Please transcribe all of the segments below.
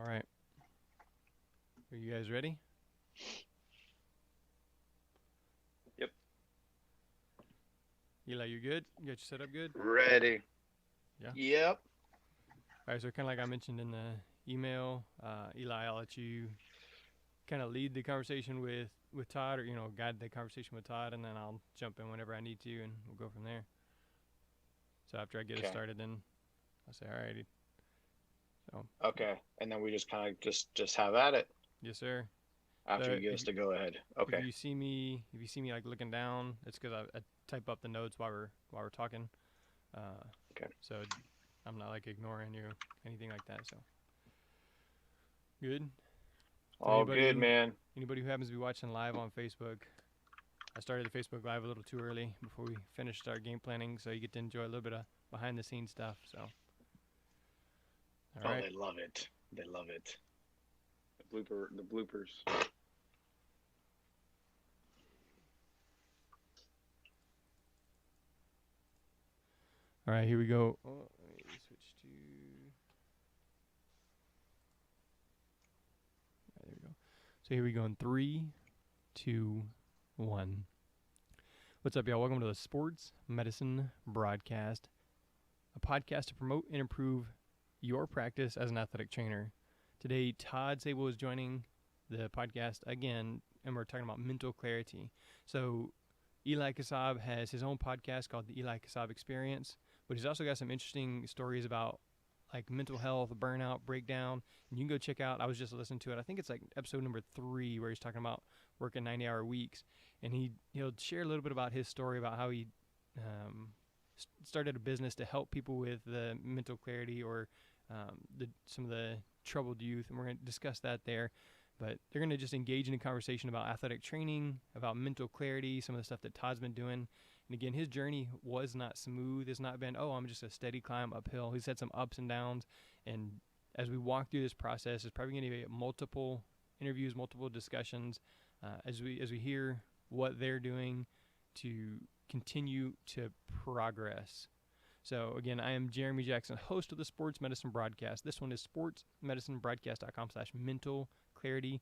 All right. Are you guys ready? Yep. Eli, you good? You got your setup good? Ready. Yeah. Yep. All right. So kind of like I mentioned in the email, Eli, I'll let you kind of lead the conversation with Todd, or guide the conversation with Todd, and then I'll jump in whenever I need to, and we'll go from there. So after I get us Okay. started, then I'll say, all righty. So Okay. And then we just kind of just have at it yes, sir. after So you give us the go ahead. if Okay. you see me like looking down, it's because I type up the notes while we're talking. Uh, Okay. so I'm not like ignoring you, anything like that. So good. So All good, man. anybody who happens to be watching live on Facebook, I started the Facebook live a little too early before we finished our game planning, so you get to enjoy a little bit of behind the scenes stuff. So all Oh, right, they love it. They love it. The bloopers. all right, here we go. Oh, let me switch to. There we go. So here we go in three, two, one. What's up, y'all? Welcome to the Sports Medicine Broadcast, a podcast to promote and improve your practice as an athletic trainer. Today, Todd Sable is joining the podcast again, and we're talking about mental clarity. So, Eli Kasab has his own podcast called the Eli Kasab Experience, but he's also got some interesting stories about like mental health, burnout, breakdown. And you can go check out, I was just listening to it. I think it's like episode number 3 where he's talking about working 90-hour weeks. And he'll share a little bit about his story about how he um, started a business to help people with the mental clarity or some of the troubled youth. And we're going to discuss that there. But they're going to just engage in a conversation about athletic training, about mental clarity, some of the stuff that Todd's been doing. And again, his journey was not smooth. It's not been, oh, I'm just a steady climb uphill. He's had some ups and downs. And as we walk through this process, it's probably going to be multiple interviews, multiple discussions as we hear what they're doing to continue to progress. So again, I am Jeremy Jackson, host of the Sports Medicine Broadcast. This one is sportsmedicinebroadcast.com/mental clarity.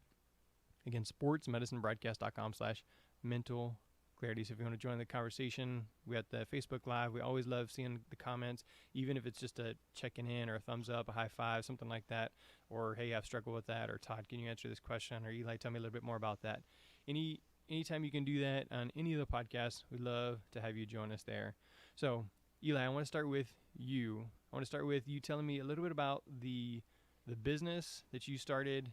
Again, sportsmedicinebroadcast.com/mental clarity. So if you want to join the conversation, we got the Facebook Live. We always love seeing the comments, even if it's just a checking in or a thumbs up, a high five, something like that. Or, hey, I've struggled with that. Or, Todd, can you answer this question? Or, Eli, tell me a little bit more about that. Anytime you can do that on any of the podcasts, we'd love to have you join us there. So, Eli, I want to start with you. I want to start with you telling me a little bit about the business that you started,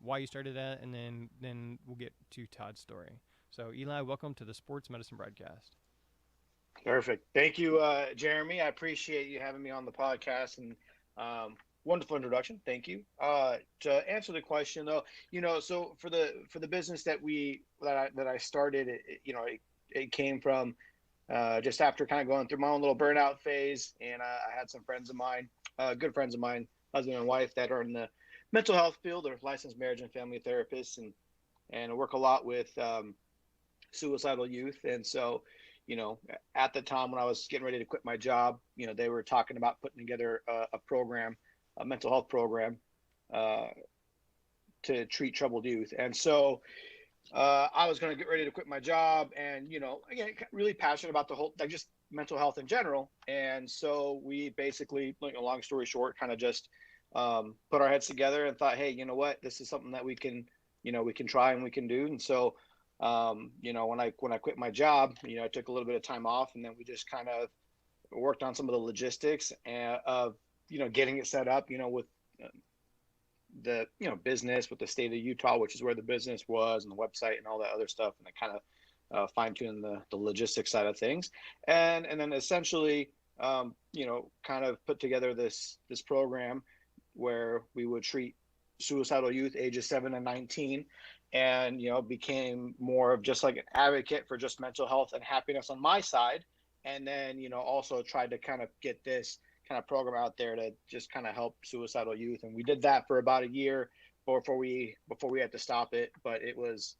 why you started that, and then we'll get to Todd's story. So, Eli, welcome to the Sports Medicine Broadcast. Perfect. Thank you, Jeremy. I appreciate you having me on the podcast and wonderful introduction. Thank you. To answer the question though, so for the business that I started, it came from just after kind of going through my own little burnout phase, and I had some friends of mine, good friends of mine, husband and wife, that are in the mental health field. They're licensed marriage and family therapists, and work a lot with suicidal youth. And so, at the time when I was getting ready to quit my job, they were talking about putting together a program, a mental health program, uh, to treat troubled youth. And so I was going to get ready to quit my job, and again, really passionate about the whole, like, just mental health in general. And so we basically, like, a long story short, kind of just put our heads together and thought, hey, you know what, this is something that we can try and we can do. And so, when I quit my job, I took a little bit of time off, and then we just kind of worked on some of the logistics and of getting it set up, with uh, the business with the state of Utah, which is where the business was, and the website and all that other stuff, and I kind of fine tune the logistics side of things, and then essentially, kind of put together this program where we would treat suicidal youth ages 7 to 19, and became more of just like an advocate for just mental health and happiness on my side, and then also tried to kind of get this kind of program out there to just kind of help suicidal youth. And we did that for about a year before we had to stop it. But it was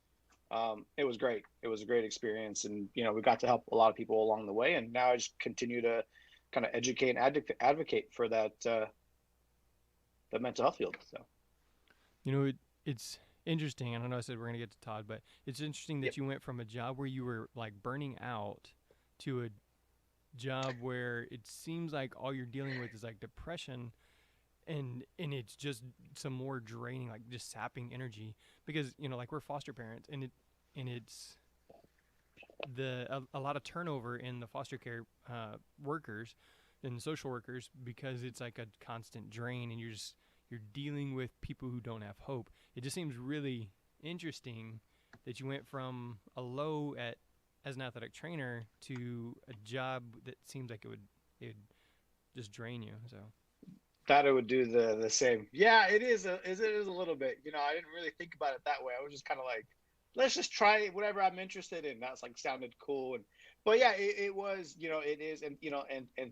great. It was a great experience, and we got to help a lot of people along the way. And now I just continue to kind of educate and advocate for the mental health field. So You know, it's interesting. And I know I said we're going to get to Todd, but it's interesting yep. that you went from a job where you were like burning out to a job where it seems like all you're dealing with is like depression, and it's just some more draining, like just sapping energy, because like we're foster parents, and it's a lot of turnover in the foster care workers and social workers, because it's like a constant drain, and you're dealing with people who don't have hope. It just seems really interesting that you went from a low at as an athletic trainer to a job that seems like it would just drain you. So Thought it would do the same. Yeah, it is a little bit. I didn't really think about it that way. I was just kind of like, let's just try whatever I'm interested in. That's like sounded cool. But yeah, it was. It is, and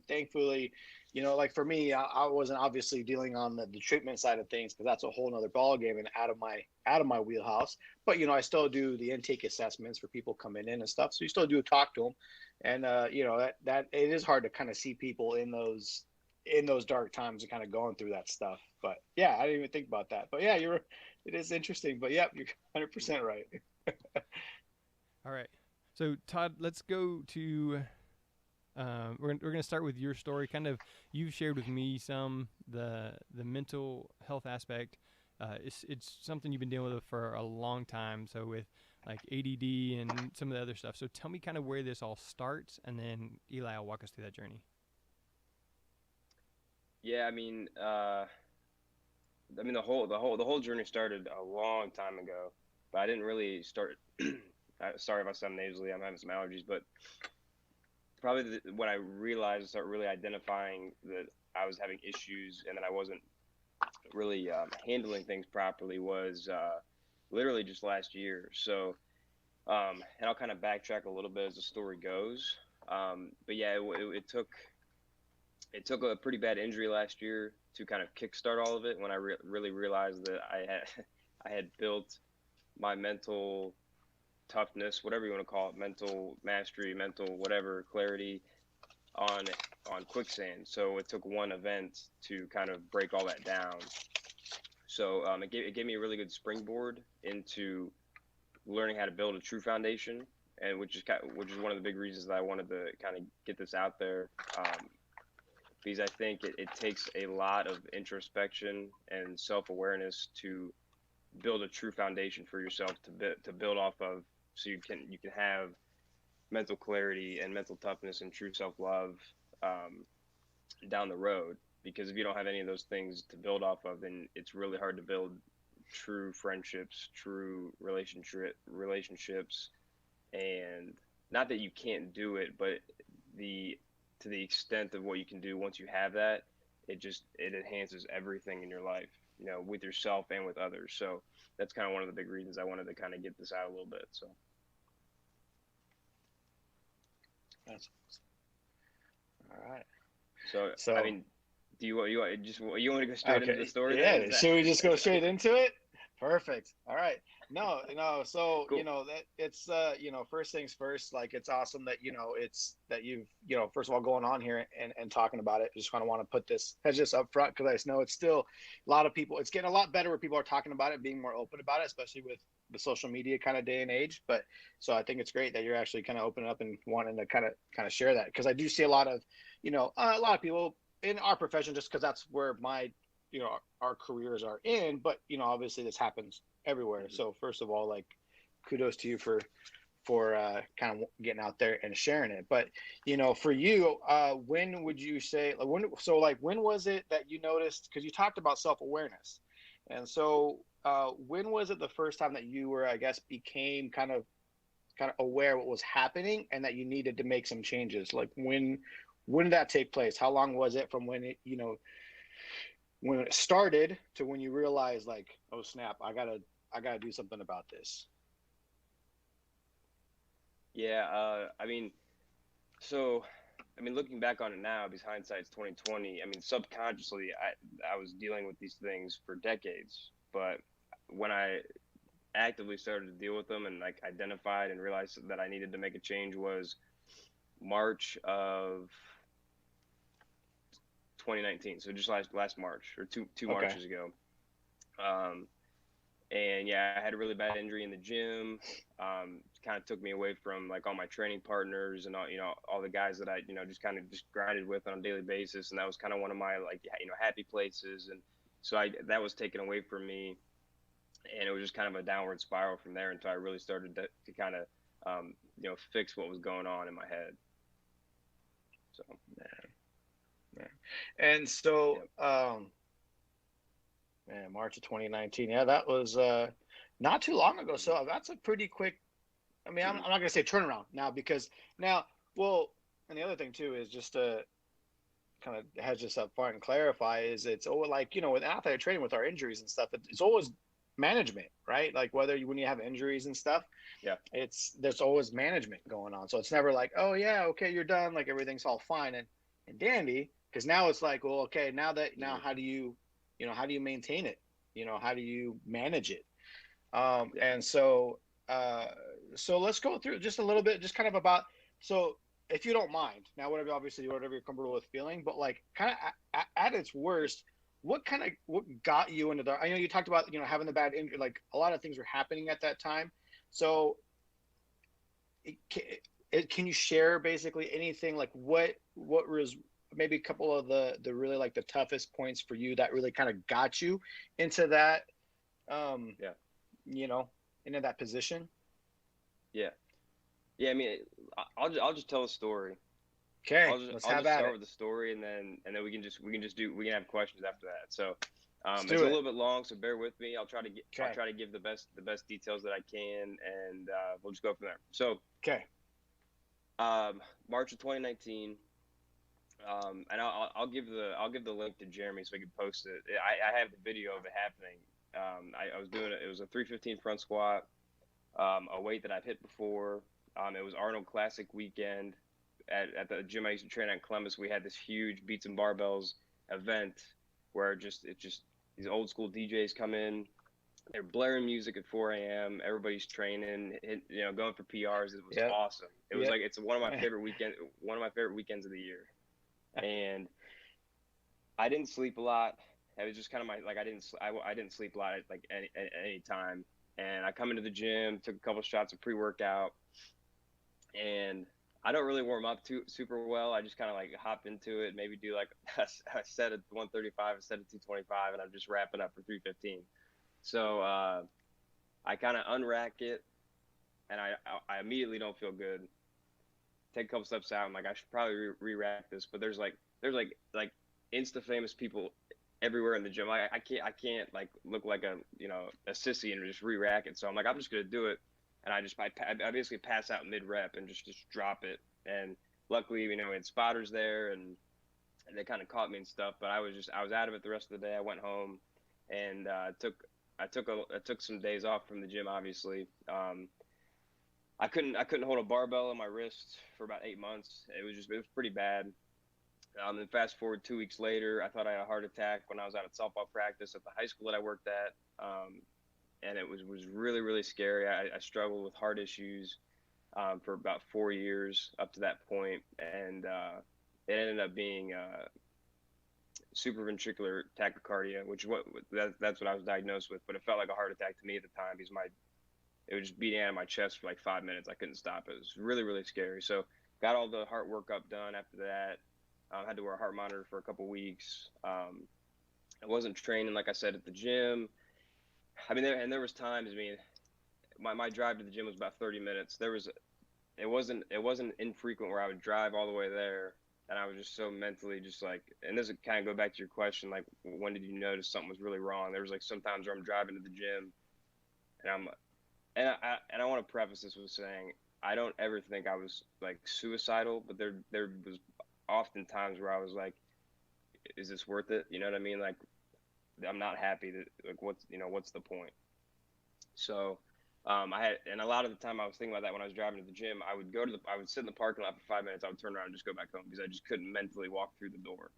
thankfully, like for me, I wasn't obviously dealing on the treatment side of things, because that's a whole nother ball game and out of my wheelhouse. But I still do the intake assessments for people coming in and stuff. So you still do talk to them, and that it is hard to kind of see people in those dark times and kind of going through that stuff. But yeah, I didn't even think about that. But yeah, it is interesting. But yeah, you're 100% right. all right. So Todd, let's go to. We're gonna start with your story. Kind of, you've shared with me some the mental health aspect. It's something you've been dealing with for a long time. So with like ADD and some of the other stuff. So tell me kind of where this all starts, and then Eli will walk us through that journey. Yeah, the whole journey started a long time ago, but I didn't really start. Sorry if I sound nasally. I'm having some allergies, but probably when I realized, start really identifying that I was having issues and that I wasn't really handling things properly was literally just last year. So, and I'll kind of backtrack a little bit as the story goes. But yeah, it took a pretty bad injury last year to kind of kickstart all of it, when I really realized that I had I had built my mental toughness, whatever you want to call it, mental mastery, mental whatever, clarity, on quicksand. So it took one event to kind of break all that down. So it gave me a really good springboard into learning how to build a true foundation, and which is one of the big reasons that I wanted to kind of get this out there. Because I think it takes a lot of introspection and self-awareness to build a true foundation for yourself to build off of, so you can have mental clarity and mental toughness and true self-love, um, down the road. Because if you don't have any of those things to build off of, then it's really hard to build true friendships, true relationships. And not that you can't do it, but the to the extent of what you can do once you have that, it enhances everything in your life, with yourself and with others. So that's kind of one of the big reasons I wanted to kind of get this out a little bit. So That's all right. so I So mean, do you want to go straight into the okay, story then? yeah. Is that Should we just go straight into it? Perfect. All right. No, no. So cool? that it's first things first. Like it's awesome that it's that you've first of all going on here and talking about it. Just kind of want to put this as just up front, because I know it's still a lot of people. It's getting a lot better where people are talking about it, being more open about it, especially with the social media kind of day and age. But so I think it's great that you're actually kind of opening up and wanting to kind of share that, because I do see a lot of a lot of people in our profession, just because that's where my our careers are in. But obviously this happens everywhere. Mhm. So first of all, like, kudos to you for kind of getting out there and sharing it. But for you, when would you say, like, when was it that you noticed, because you talked about self-awareness, and so when was it the first time that you were, I guess, became kind of aware what was happening and that you needed to make some changes? Like, when did that take place? How long was it from when when it started to when you realized, like, oh snap, I gotta do something about this? Yeah, so looking back on it now, because hindsight's 2020. Subconsciously, I was dealing with these things for decades, but when I actively started to deal with them and like identified and realized that I needed to make a change was March of 2019. So just last March, or two Okay. Marches ago. And yeah, I had a really bad injury in the gym. Kind of took me away from like all my training partners and all the guys that I just kind of just grinded with on a daily basis, and that was kind of one of my like happy places. And so that was taken away from me, and it was just kind of a downward spiral from there until I really started to kind of fix what was going on in my head. So Man. And so yep. Man, March of 2019. Yeah, that was not too long ago. So that's a pretty quick. I mean, I'm not going to say turnaround now, because now, well, and the other thing too is just to kind of hedge this up front and clarify is it's always like, with athletic training with our injuries and stuff, it's always management, right? Like when you have injuries and stuff, Yeah. There's always management going on. So it's never like, oh yeah, okay, you're done. Like everything's all fine and dandy. Because now it's like, well, okay, now how do you maintain it? How do you manage it? Yeah. And so let's go through just a little bit, just kind of about, so if you don't mind, now whatever you're comfortable with feeling, but like kind of at its worst, what got you into I know you talked about having the bad injury, like a lot of things were happening at that time. So can you share basically anything, like what was maybe a couple of the really like the toughest points for you that really kind of got you into that into that position? Yeah. I mean, I'll just tell a story. Okay, I'll just start with the story, and then we can have questions after that. So it's a little bit long, so bear with me. I'll try to give the best details that I can, and we'll just go from there. So March of 2019. And I'll give the link to Jeremy so he can post it. I have the video of it happening. I was doing it. It was a 315 front squat, a weight that I've hit before. It was Arnold Classic weekend at the gym I used to train at in Columbus. We had this huge beats and barbells event where it's just these old school DJs come in. They're blaring music at 4 a.m. Everybody's training, going for PRs. It was awesome. It was like, it's one of my favorite weekends of the year. And I didn't sleep a lot. It was just kind of I didn't sleep a lot at like any time. And I come into the gym, took a couple shots of pre-workout, and I don't really warm up super well. I just kind of like hop into it, maybe do like a set at 135, a set at 225, and I'm just wrapping up for 315. So I kind of unrack it, and I immediately don't feel good. Take a couple steps out. I'm like, I should probably re-rack this, but there's like insta famous people everywhere in the gym. I can't like look like a sissy and just re-rack it. So I'm like, I'm just gonna do it, and I basically pass out mid rep and just drop it. And luckily, we had spotters there, and they kind of caught me and stuff. But I was out of it the rest of the day. I went home, and I took some days off from the gym. Obviously, I couldn't hold a barbell on my wrist for about 8 months. It was pretty bad. Then fast forward 2 weeks later, I thought I had a heart attack when I was out at softball practice at the high school that I worked at. And it was really, really scary. I struggled with heart issues for about 4 years up to that point. And it ended up being supraventricular tachycardia, that's what I was diagnosed with. But it felt like a heart attack to me at the time because it was just beating out of my chest for like 5 minutes. I couldn't stop it. It was really, really scary. So got all the heart workup done after that. Had to wear a heart monitor for a couple weeks. I wasn't training, like I said, at the gym. I mean, there was times. I mean, my drive to the gym was about 30 minutes. It wasn't infrequent where I would drive all the way there, and I was just so mentally just like. And this would kind of go back to your question, like, when did you notice something was really wrong? There was like sometimes where I'm driving to the gym, and I want to preface this with saying I don't ever think I was like suicidal, but there was often times where I was like, is this worth it? You know what I mean? Like, I'm not happy that, like, what's the point? So and a lot of the time I was thinking about that when I was driving to the gym. I would sit in the parking lot for 5 minutes. I would turn around and just go back home because I just couldn't mentally walk through the door.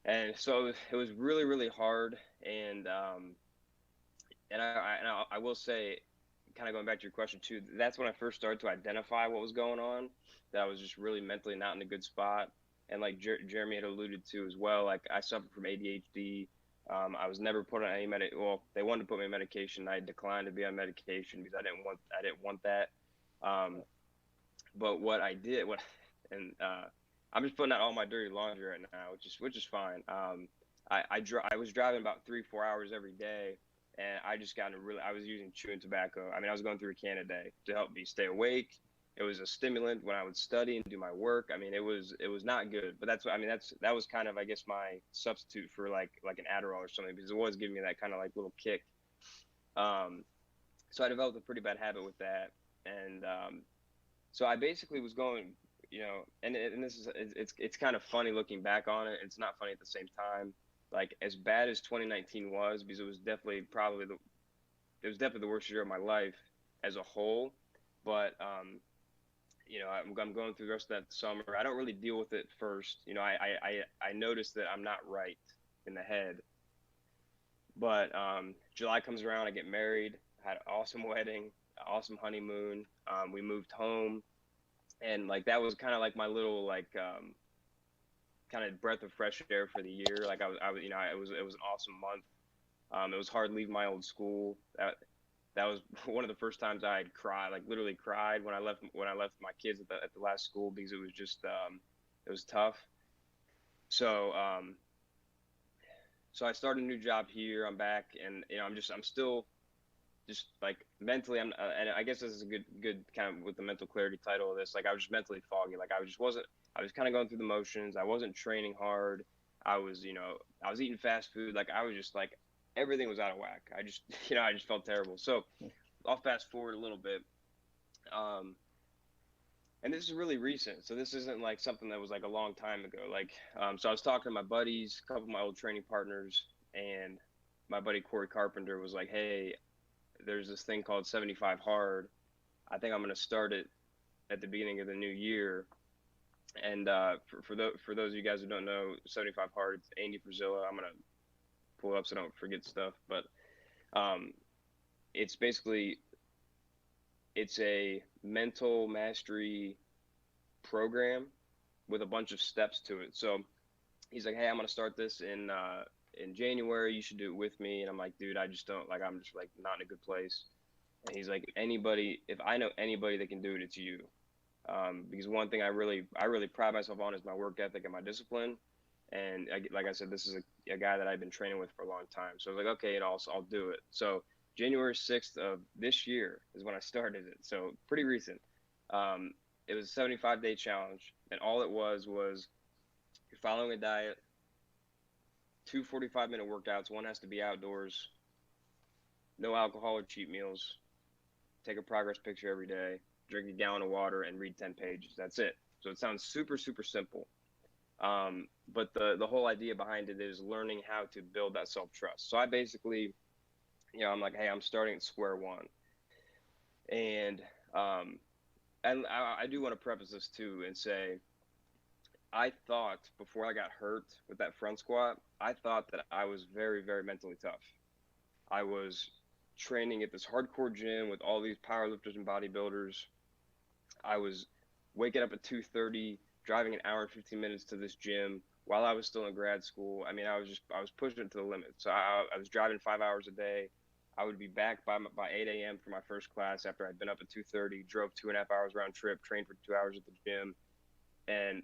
And so it was really, really hard. And I will say, kind of going back to your question too, that's when I first started to identify what was going on, that I was just really mentally not in a good spot. And like Jeremy had alluded to as well, like I suffer from ADHD. I was never put on any well, they wanted to put me on medication. I declined to be on medication because I didn't want that. Um, but what I did, and I'm just putting out all my dirty laundry right now, which is fine. I was driving about 3-4 hours every day, and I just got I was using chewing tobacco. I mean, I was going through a can a day to help me stay awake. It was a stimulant when I would study and do my work. I mean, it was not good. But that was kind of, I guess, my substitute for like an Adderall or something, because it was giving me that kind of like little kick. So I developed a pretty bad habit with that, and so I basically was going, and this is it's kind of funny looking back on it. It's not funny at the same time. Like, as bad as 2019 was, because it was definitely the worst year of my life as a whole. But I'm going through the rest of that summer. I don't really deal with it first. I noticed that I'm not right in the head. But July comes around, I get married, had an awesome wedding, awesome honeymoon. We moved home, and like that was kind of like my little like kind of breath of fresh air for the year. Like it was an awesome month. It was hard leaving my old school. That was one of the first times I had cried, like literally cried when I left my kids at the last school, because it was just it was tough. So so I started a new job here. I'm back, and I'm still just like mentally, and I guess this is a good kind of with the mental clarity title of this. Like, I was just mentally foggy. Like, I was kind of going through the motions. I wasn't training hard. I was eating fast food. Like, I was just like, everything was out of whack. I just I just felt terrible. So I'll fast forward a little bit. And this is really recent. So this isn't like something that was like a long time ago. Like, so I was talking to my buddies, a couple of my old training partners, and my buddy Corey Carpenter was like, "Hey, there's this thing called 75 Hard. I think I'm going to start it at the beginning of the new year." And for those of you guys who don't know, 75 Hard, it's Andy Frisella. I'm going to pull it up so I don't forget stuff. But it's basically, it's a mental mastery program with a bunch of steps to it. So he's like, "Hey, I'm going to start this in January. You should do it with me." And I'm like, "Dude, I just don't, like, I'm just like not in a good place." And he's like, if I know anybody that can do it, it's you. Because one thing I really pride myself on is my work ethic and my discipline. And like I said, this is a guy that I've been training with for a long time. So I was like, okay, and I'll do it. So January 6th of this year is when I started it. So pretty recent. It was a 75-day challenge. And all it was you're following a diet, 2 45-minute workouts. One has to be outdoors, no alcohol or cheat meals, take a progress picture every day, drink a gallon of water, and read 10 pages. That's it. So it sounds super, super simple. But the whole idea behind it is learning how to build that self-trust. So I basically, I'm like, hey, I'm starting at square one. And I do want to preface this too and say, I thought before I got hurt with that front squat, I thought that I was very, very mentally tough. I was training at this hardcore gym with all these powerlifters and bodybuilders. I was waking up at 2:30, driving an hour and 15 minutes to this gym while I was still in grad school. I mean, I was pushing it to the limit. So I was driving 5 hours a day. I would be back by 8 a.m. for my first class after I'd been up at 2:30, drove 2.5 hours round trip, trained for 2 hours at the gym. And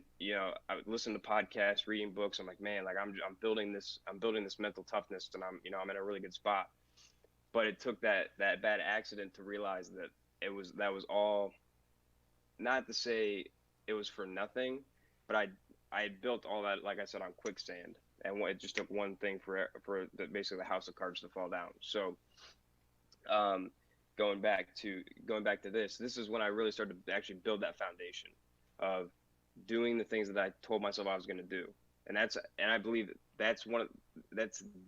I would listen to podcasts, reading books. I'm like, man, like I'm building this mental toughness, and I'm in a really good spot. But it took that bad accident to realize that that was all, not to say it was for nothing, but I had built all that, like I said, on quicksand, and it just took one thing for basically the house of cards to fall down. So going back to this is when I really started to actually build that foundation of doing the things that I told myself I was going to do. And I believe that's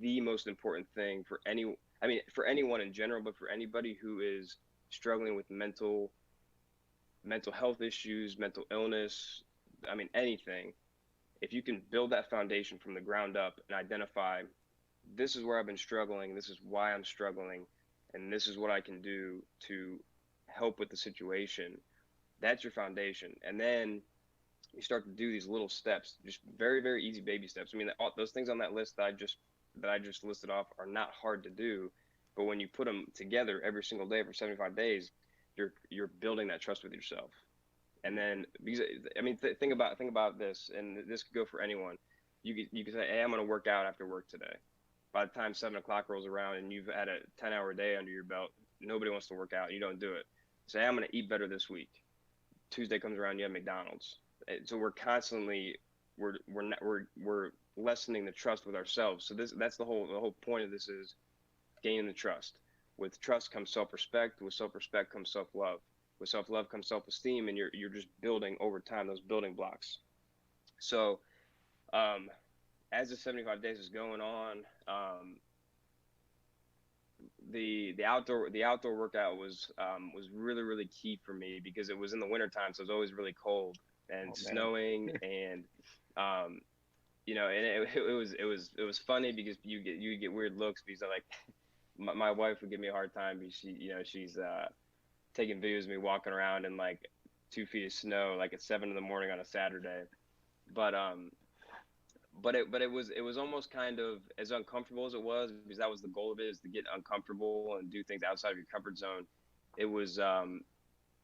the most important thing for anyone in general, but for anybody who is struggling with mental health issues, mental illness, anything. If you can build that foundation from the ground up and identify, this is where I've been struggling, this is why I'm struggling, and this is what I can do to help with the situation, that's your foundation. And then you start to do these little steps, just very, very easy baby steps. I mean, all those things on that list that I just listed off are not hard to do, but when you put them together every single day for 75 days, you're building that trust with yourself. And then, because I mean, think about this, and this could go for anyone. You could say, hey, I'm going to work out after work today. By the time 7 o'clock rolls around and you've had a 10-hour day under your belt, nobody wants to work out. You don't do it. Say, I'm going to eat better this week. Tuesday comes around, you have McDonald's. So we're constantly we're lessening the trust with ourselves. So that's the whole point of this is gaining the trust. With trust comes self-respect. With self-respect comes self-love. With self-love comes self-esteem, and you're just building over time those building blocks. So as the 75 days is going on, the outdoor workout was really, really key for me because it was in the wintertime, so it was always really cold and snowing, and you know, and it was funny because you get weird looks because like my wife would give me a hard time because she's taking videos of me walking around in like 2 feet of snow like at 7 in the morning on a Saturday, but it was almost kind of as uncomfortable as it was, because that was the goal of it, is to get uncomfortable and do things outside of your comfort zone. It was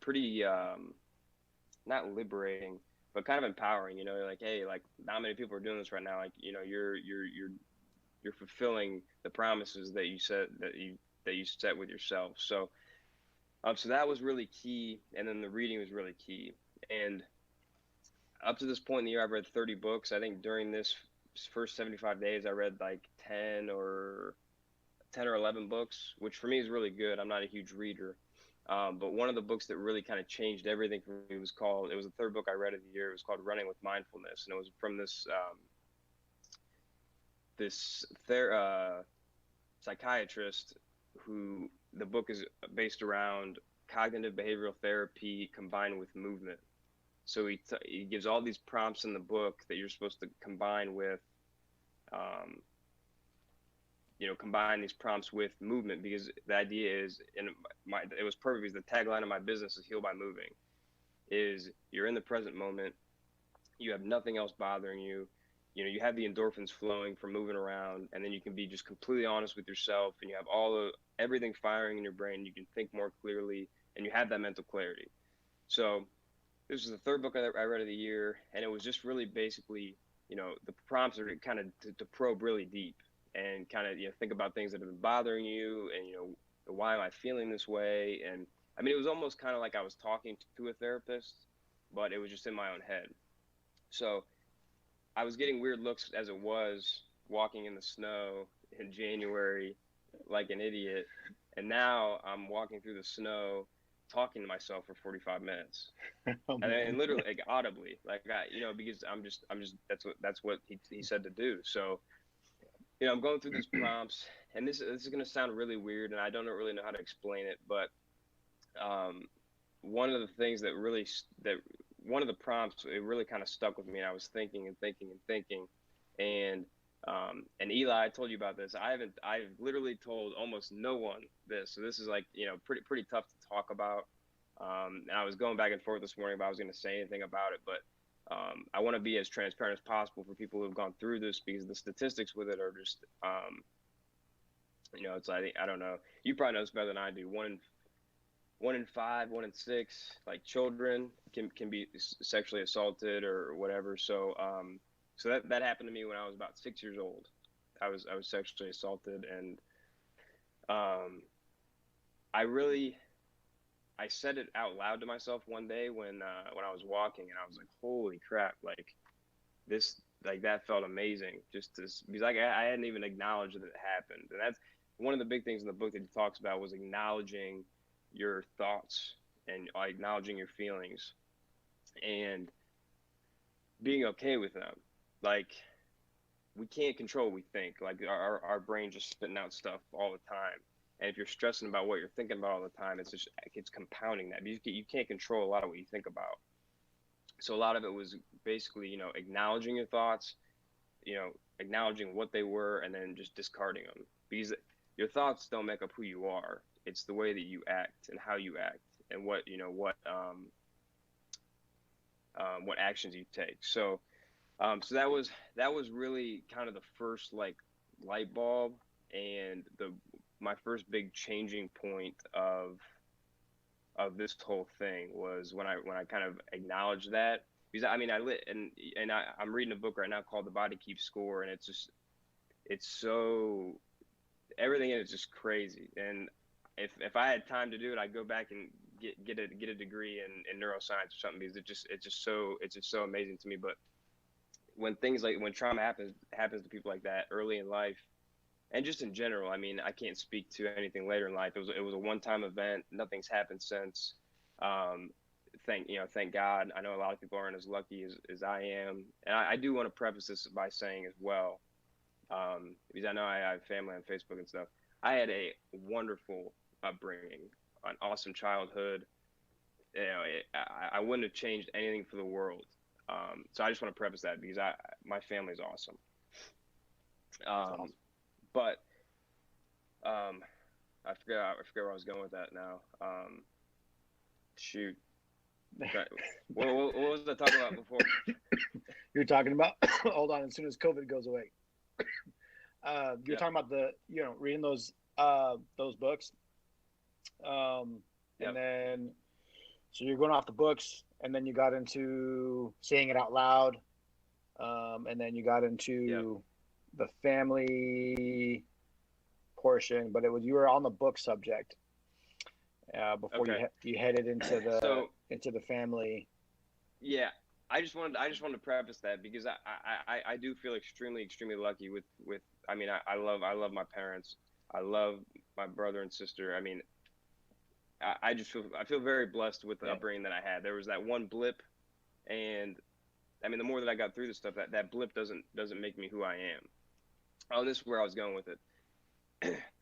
pretty not liberating, but kind of empowering. You know, like, hey, like not many people are doing this right now. Like, you know, you're fulfilling the promises that you set with yourself. So so that was really key, and then the reading was really key. And up to this point in the year, I've read 30 books. I think during this first 75 days, I read like 10 or 11 books, which for me is really good. I'm not a huge reader. But one of the books that really kind of changed everything for me was the third book I read of the year. It was called Running with Mindfulness. And it was from this psychiatrist who the book is based around cognitive behavioral therapy combined with movement. So he gives all these prompts in the book that you're supposed to combine with, combine these prompts with movement, because the idea is, it was perfect because the tagline of my business is Heal by Moving, is you're in the present moment, you have nothing else bothering you, you know, you have the endorphins flowing from moving around, and then you can be just completely honest with yourself, and you have everything firing in your brain, you can think more clearly, and you have that mental clarity. So this was the third book I read of the year, and it was just really basically, you know, the prompts are kind of to probe really deep and kind of, you know, think about things that have been bothering you, and, you know, why am I feeling this way? And I mean, it was almost kind of like I was talking to a therapist, but it was just in my own head. So I was getting weird looks as it was walking in the snow in January like an idiot, and now I'm walking through the snow talking to myself for 45 minutes and literally like audibly, like because I'm just that's what he said to do. So, you know, I'm going through these prompts, and this is going to sound really weird, and I don't really know how to explain it, but one of the things one of the prompts, it really kind of stuck with me, and I was thinking and thinking and thinking, and Eli, I told you about this. I've literally told almost no one this, so this is like, you know, pretty tough to talk about. And I was going back and forth this morning if I was going to say anything about it, but I want to be as transparent as possible for people who have gone through this, because the statistics with it are just, you know, it's like, I don't know. You probably know this better than I do. 1 in 5, 1 in 6, like children can be sexually assaulted or whatever. So, so that happened to me when I was about 6 years old. I was sexually assaulted, and I said it out loud to myself one day when I was walking, and I was like, holy crap, like this, like that felt amazing, because like I hadn't even acknowledged that it happened. And that's one of the big things in the book that he talks about, was acknowledging your thoughts and acknowledging your feelings and being okay with them. Like, we can't control what we think. Like our brain just spitting out stuff all the time. And if you're stressing about what you're thinking about all the time, it's compounding that. You can't control a lot of what you think about. So a lot of it was basically, you know, acknowledging your thoughts, you know, acknowledging what they were, and then just discarding them. Because your thoughts don't make up who you are. It's the way that you act and how you act, and what what actions you take. So so that was really kind of the first like light bulb and the my first big changing point of this whole thing was when I kind of acknowledged that. Because I mean I'm reading a book right now called The Body Keeps Score, and it's so everything in it's just crazy. And if I had time to do it, I'd go back and get a degree in neuroscience or something, because it's just so amazing to me. But when trauma happens to people like that early in life, and just in general, I mean, I can't speak to anything later in life. It was a one-time event. Nothing's happened since. Thank God. I know a lot of people aren't as lucky as I am, and I do want to preface this by saying as well, because I know I have family on Facebook and stuff. I had a wonderful upbringing, an awesome childhood. You know, I wouldn't have changed anything for the world. So I just want to preface that because my family's awesome. Awesome. But I forget where I was going with that now. Shoot. What was I talking about before? You're talking about hold on, as soon as COVID goes away. You're talking about reading those books. And then so you're going off the books, and then you got into saying it out loud. And then you got into the family portion, but you were on the book subject before you headed into the family. Yeah, I just wanted to preface that because I do feel extremely lucky with I mean I love my parents. I love my brother and sister. I mean, I feel very blessed with the upbringing that I had. There was that one blip, and I mean, the more that I got through this stuff, that blip doesn't make me who I am. Oh, this is where I was going with it.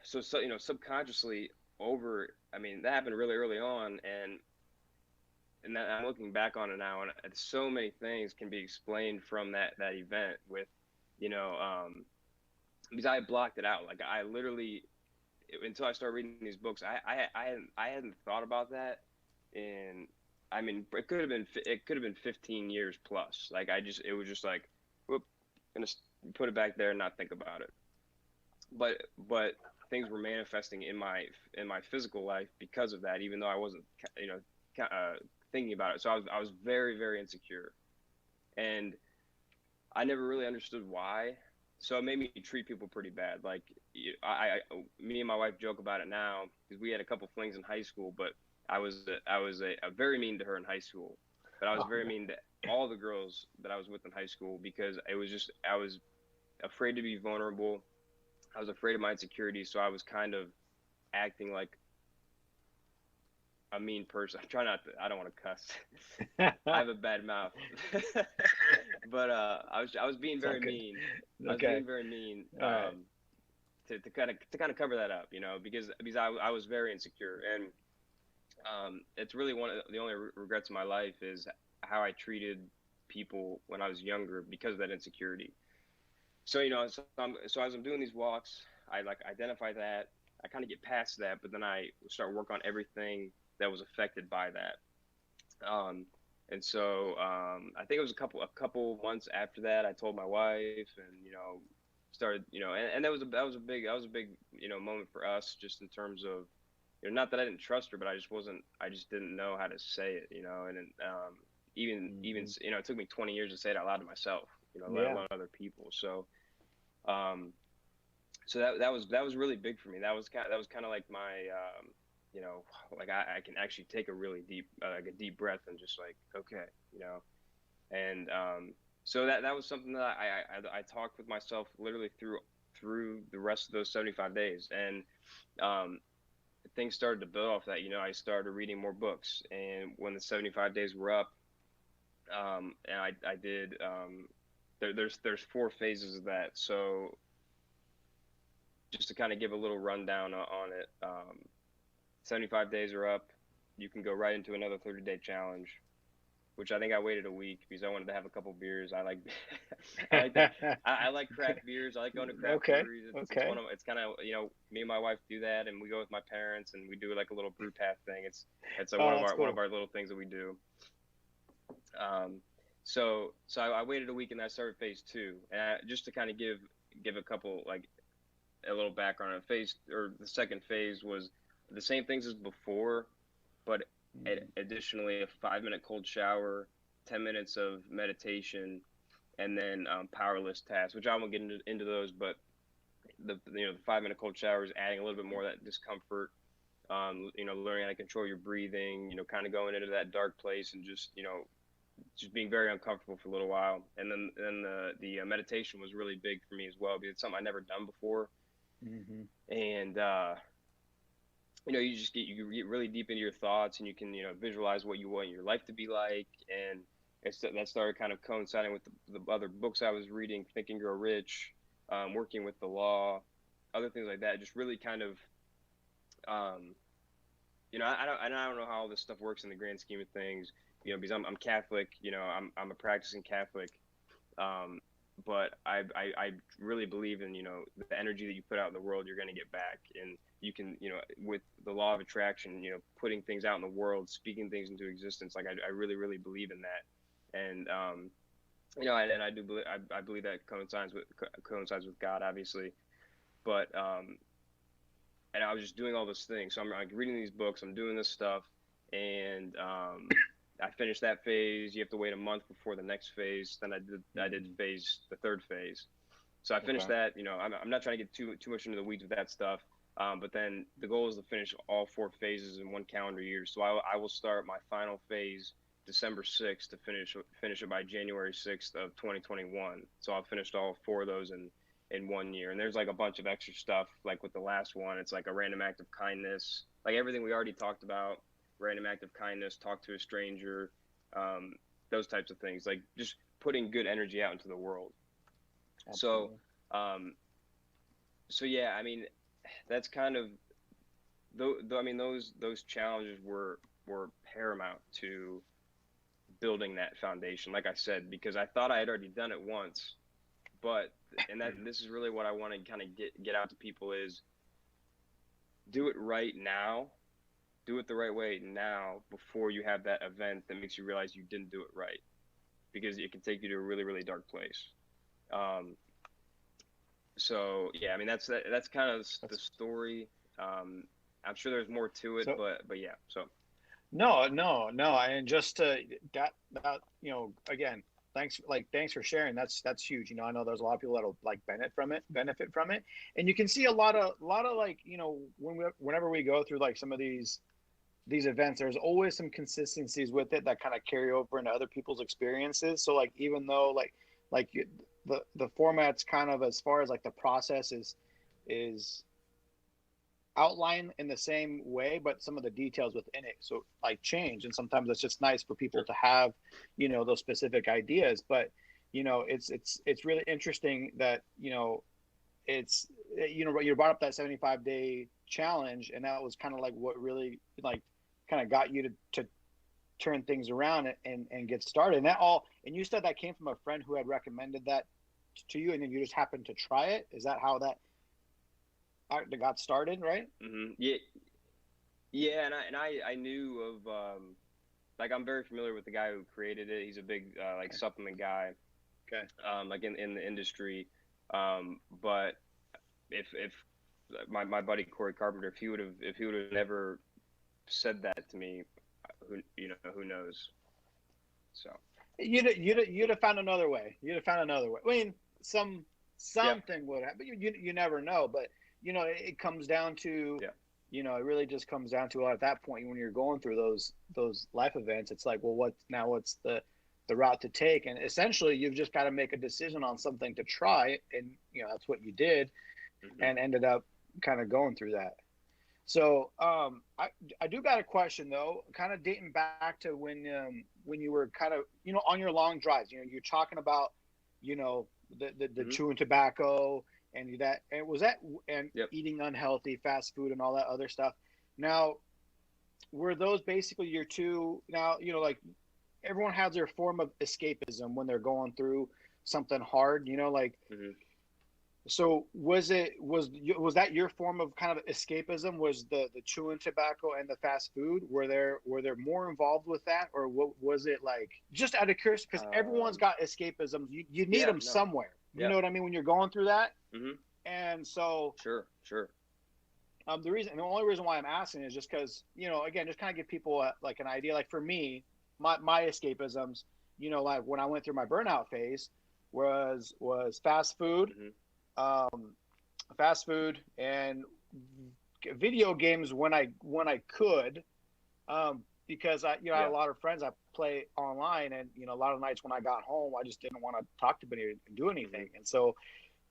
So subconsciously I mean, that happened really early on, and that, I'm looking back on it now, and so many things can be explained from that event with, because I blocked it out. Like I literally, until I started reading these books, I hadn't thought about that in, I mean, it could have been 15 years plus. Like it was just like, whoop, gonna put it back there and not think about it. But things were manifesting in my physical life because of that, even though I wasn't, thinking about it. So I was very, very insecure, and I never really understood why. So it made me treat people pretty bad. Like me and my wife joke about it now because we had a couple flings in high school, but I was a very mean to her in high school, but I was very mean to all the girls that I was with in high school because I was afraid to be vulnerable. I was afraid of my insecurities, so I was kind of acting like a mean person. I'm trying not to. I don't want to cuss. I have a bad mouth. But I was being very mean. I was being very mean to kind of cover that up, because I was very insecure, and it's really one of the only regrets of my life is how I treated people when I was younger because of that insecurity. So so as I'm doing these walks, I identify that. I kind of get past that, but then I start work on everything that was affected by that. And so I think it was a couple months after that, I told my wife, and started, and that was a big moment for us, just in terms of, not that I didn't trust her, but I just didn't know how to say it, and even it took me 20 years to say it out loud to myself, let alone other people. So so that was really big for me. That was kind of like my like I can actually take a really deep deep breath and just like, okay, and so that was something that I talked with myself literally through the rest of those 75 days, and things started to build off that. I started reading more books, and when the 75 days were up, and I did there's 4 phases of that. So just to kind of give a little rundown on it, 75 days are up. You can go right into another 30-day challenge, which I think I waited a week because I wanted to have a couple beers. I like that. I like craft beers. I like going to craft breweries. It's kind of, me and my wife do that, and we go with my parents, and we do like a little brew path thing. It's one of our little things that we do. So I waited a week and I started phase two. And just to kind of give a couple, like, a little background on the second phase was the same things as before, but additionally a 5-minute cold shower, 10 minutes of meditation, and then power list tasks, which I won't get into those, but the 5-minute cold shower is adding a little bit more of that discomfort. Learning how to control your breathing, kind of going into that dark place and just being very uncomfortable for a little while. And then the meditation was really big for me as well, because it's something I'd never done before. Mm-hmm. And you get really deep into your thoughts, and you can visualize what you want your life to be like. And that started kind of coinciding with the other books I was reading, Think and Grow Rich, working with the law, other things like that. Just really kind of I don't know how all this stuff works in the grand scheme of things, because I'm Catholic, I'm a practicing Catholic, but I really believe in the energy that you put out in the world, you're going to get back. And you can, with the law of attraction, putting things out in the world, speaking things into existence. Like I really believe in that. And and I believe that coincides with God, obviously. But and I was just doing all those things. So I'm like reading these books, I'm doing this stuff, and I finished that phase. You have to wait a month before the next phase. Then I did the third phase. So I finished that. I'm not trying to get too much into the weeds with that stuff. But then the goal is to finish all 4 phases in one calendar year. So I will start my final phase December 6th to finish it by January 6th of 2021. So I've finished all 4 of those in 1 year. And there's like a bunch of extra stuff, like with the last one, it's like a random act of kindness, like everything we already talked about, random act of kindness, talk to a stranger, those types of things, like just putting good energy out into the world. Absolutely. So yeah, I mean, that's kind of those challenges were paramount to building that foundation, like I said, because I thought I had already done it once. But this is really what I want to kind of get out to people is do it right now, do it the right way now before you have that event that makes you realize you didn't do it right, because it can take you to a really dark place. So yeah, I mean that's kind of the story. I'm sure there's more to it, but yeah. So no, and just to that again. Thanks for sharing. That's huge. I know there's a lot of people that'll like benefit from it. And you can see a lot of like, whenever we go through like some of these events, there's always some consistencies with it that kind of carry over into other people's experiences. So like, even though the format's kind of, as far as like the process is outlined in the same way, but some of the details within it so like change, and sometimes it's just nice for people to have those specific ideas. But it's really interesting that it's you brought up that 75-day challenge, and that was kind of like what really like kind of got you to turn things around and get started. And you said that came from a friend who had recommended that to you, and then you just happened to try it. Is that how that got started, right? Mm-hmm. Yeah, and I knew of like I'm very familiar with the guy who created it. He's a big like supplement guy. Okay. Like in the industry, but if my buddy Corey Carpenter, if he would have never said that to me, who knows? So you'd have found another way. I mean, something would have, but you never know. But it comes down to, it really just comes down to, at that point when you're going through those life events, it's like, well, what's the route to take? And essentially you've just got to make a decision on something to try. And, that's what you did, and ended up kind of going through that. So I do got a question though, kind of dating back to when you were kind of, on your long drives, you're talking about, the chewing tobacco, and eating unhealthy fast food and all that other stuff. Now, were those basically your two? Now, like everyone has their form of escapism when they're going through something hard. So was that your form of kind of escapism? Was the chewing tobacco and the fast food? Were there more involved with that, or what was it like? Just out of curiosity, because everyone's Um, got escapisms. You need yeah, them no, somewhere. You yeah, know what I mean when you're going through that. hmm, And so sure, sure, the only reason why I'm asking is just because again, just kind of give people like an idea. Like for me, my escapisms, like when I went through my burnout phase, was hmm, um, fast food and video games when I could, because I had yeah, a lot of friends I play online, and a lot of nights when I got home, I just didn't want to talk to anybody and do hmm, anything. And so,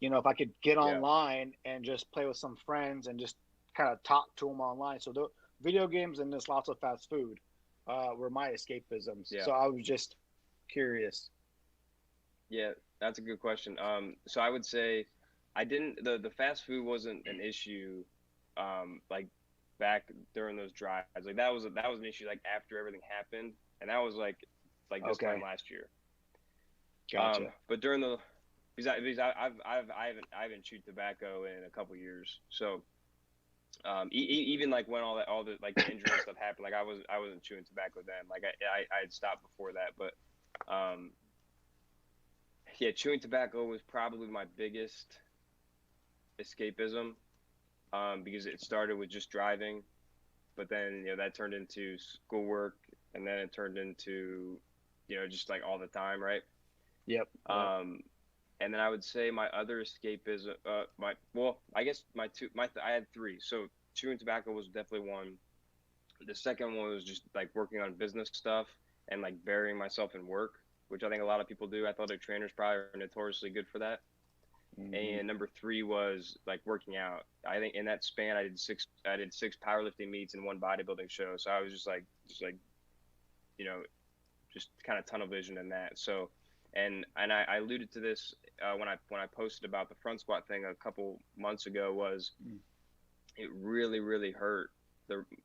if I could get yeah, online and just play with some friends and just kind of talk to them online, so the video games and just lots of fast food were my escapisms. yeah, So I was just curious. yeah. That's a good question. So I would say I didn't the fast food wasn't an issue, like back during those drives. Like that was an issue like after everything happened, and that was like this time Okay, last year. gotcha. But during the because I haven't chewed tobacco in a couple years, so even like when all the like the injury stuff happened, like I wasn't chewing tobacco then. Like I had stopped before that, but um, yeah, chewing tobacco was probably my biggest escapism, because it started with just driving, but then that turned into schoolwork, and then it turned into just like all the time, right? Yep, yep. Um, and then I would say my other escapism, I guess I had three. So chewing tobacco was definitely one. The second one was just like working on business stuff and like burying myself in work, which I think a lot of people do. Athletic trainers probably are notoriously good for that. Hmm. And number three was like working out. I think in that span I did six powerlifting meets and one bodybuilding show. So I was just like you know just kind of tunnel vision in that. So, and I alluded to this when I posted about the front squat thing a couple months ago. Was it really really hurt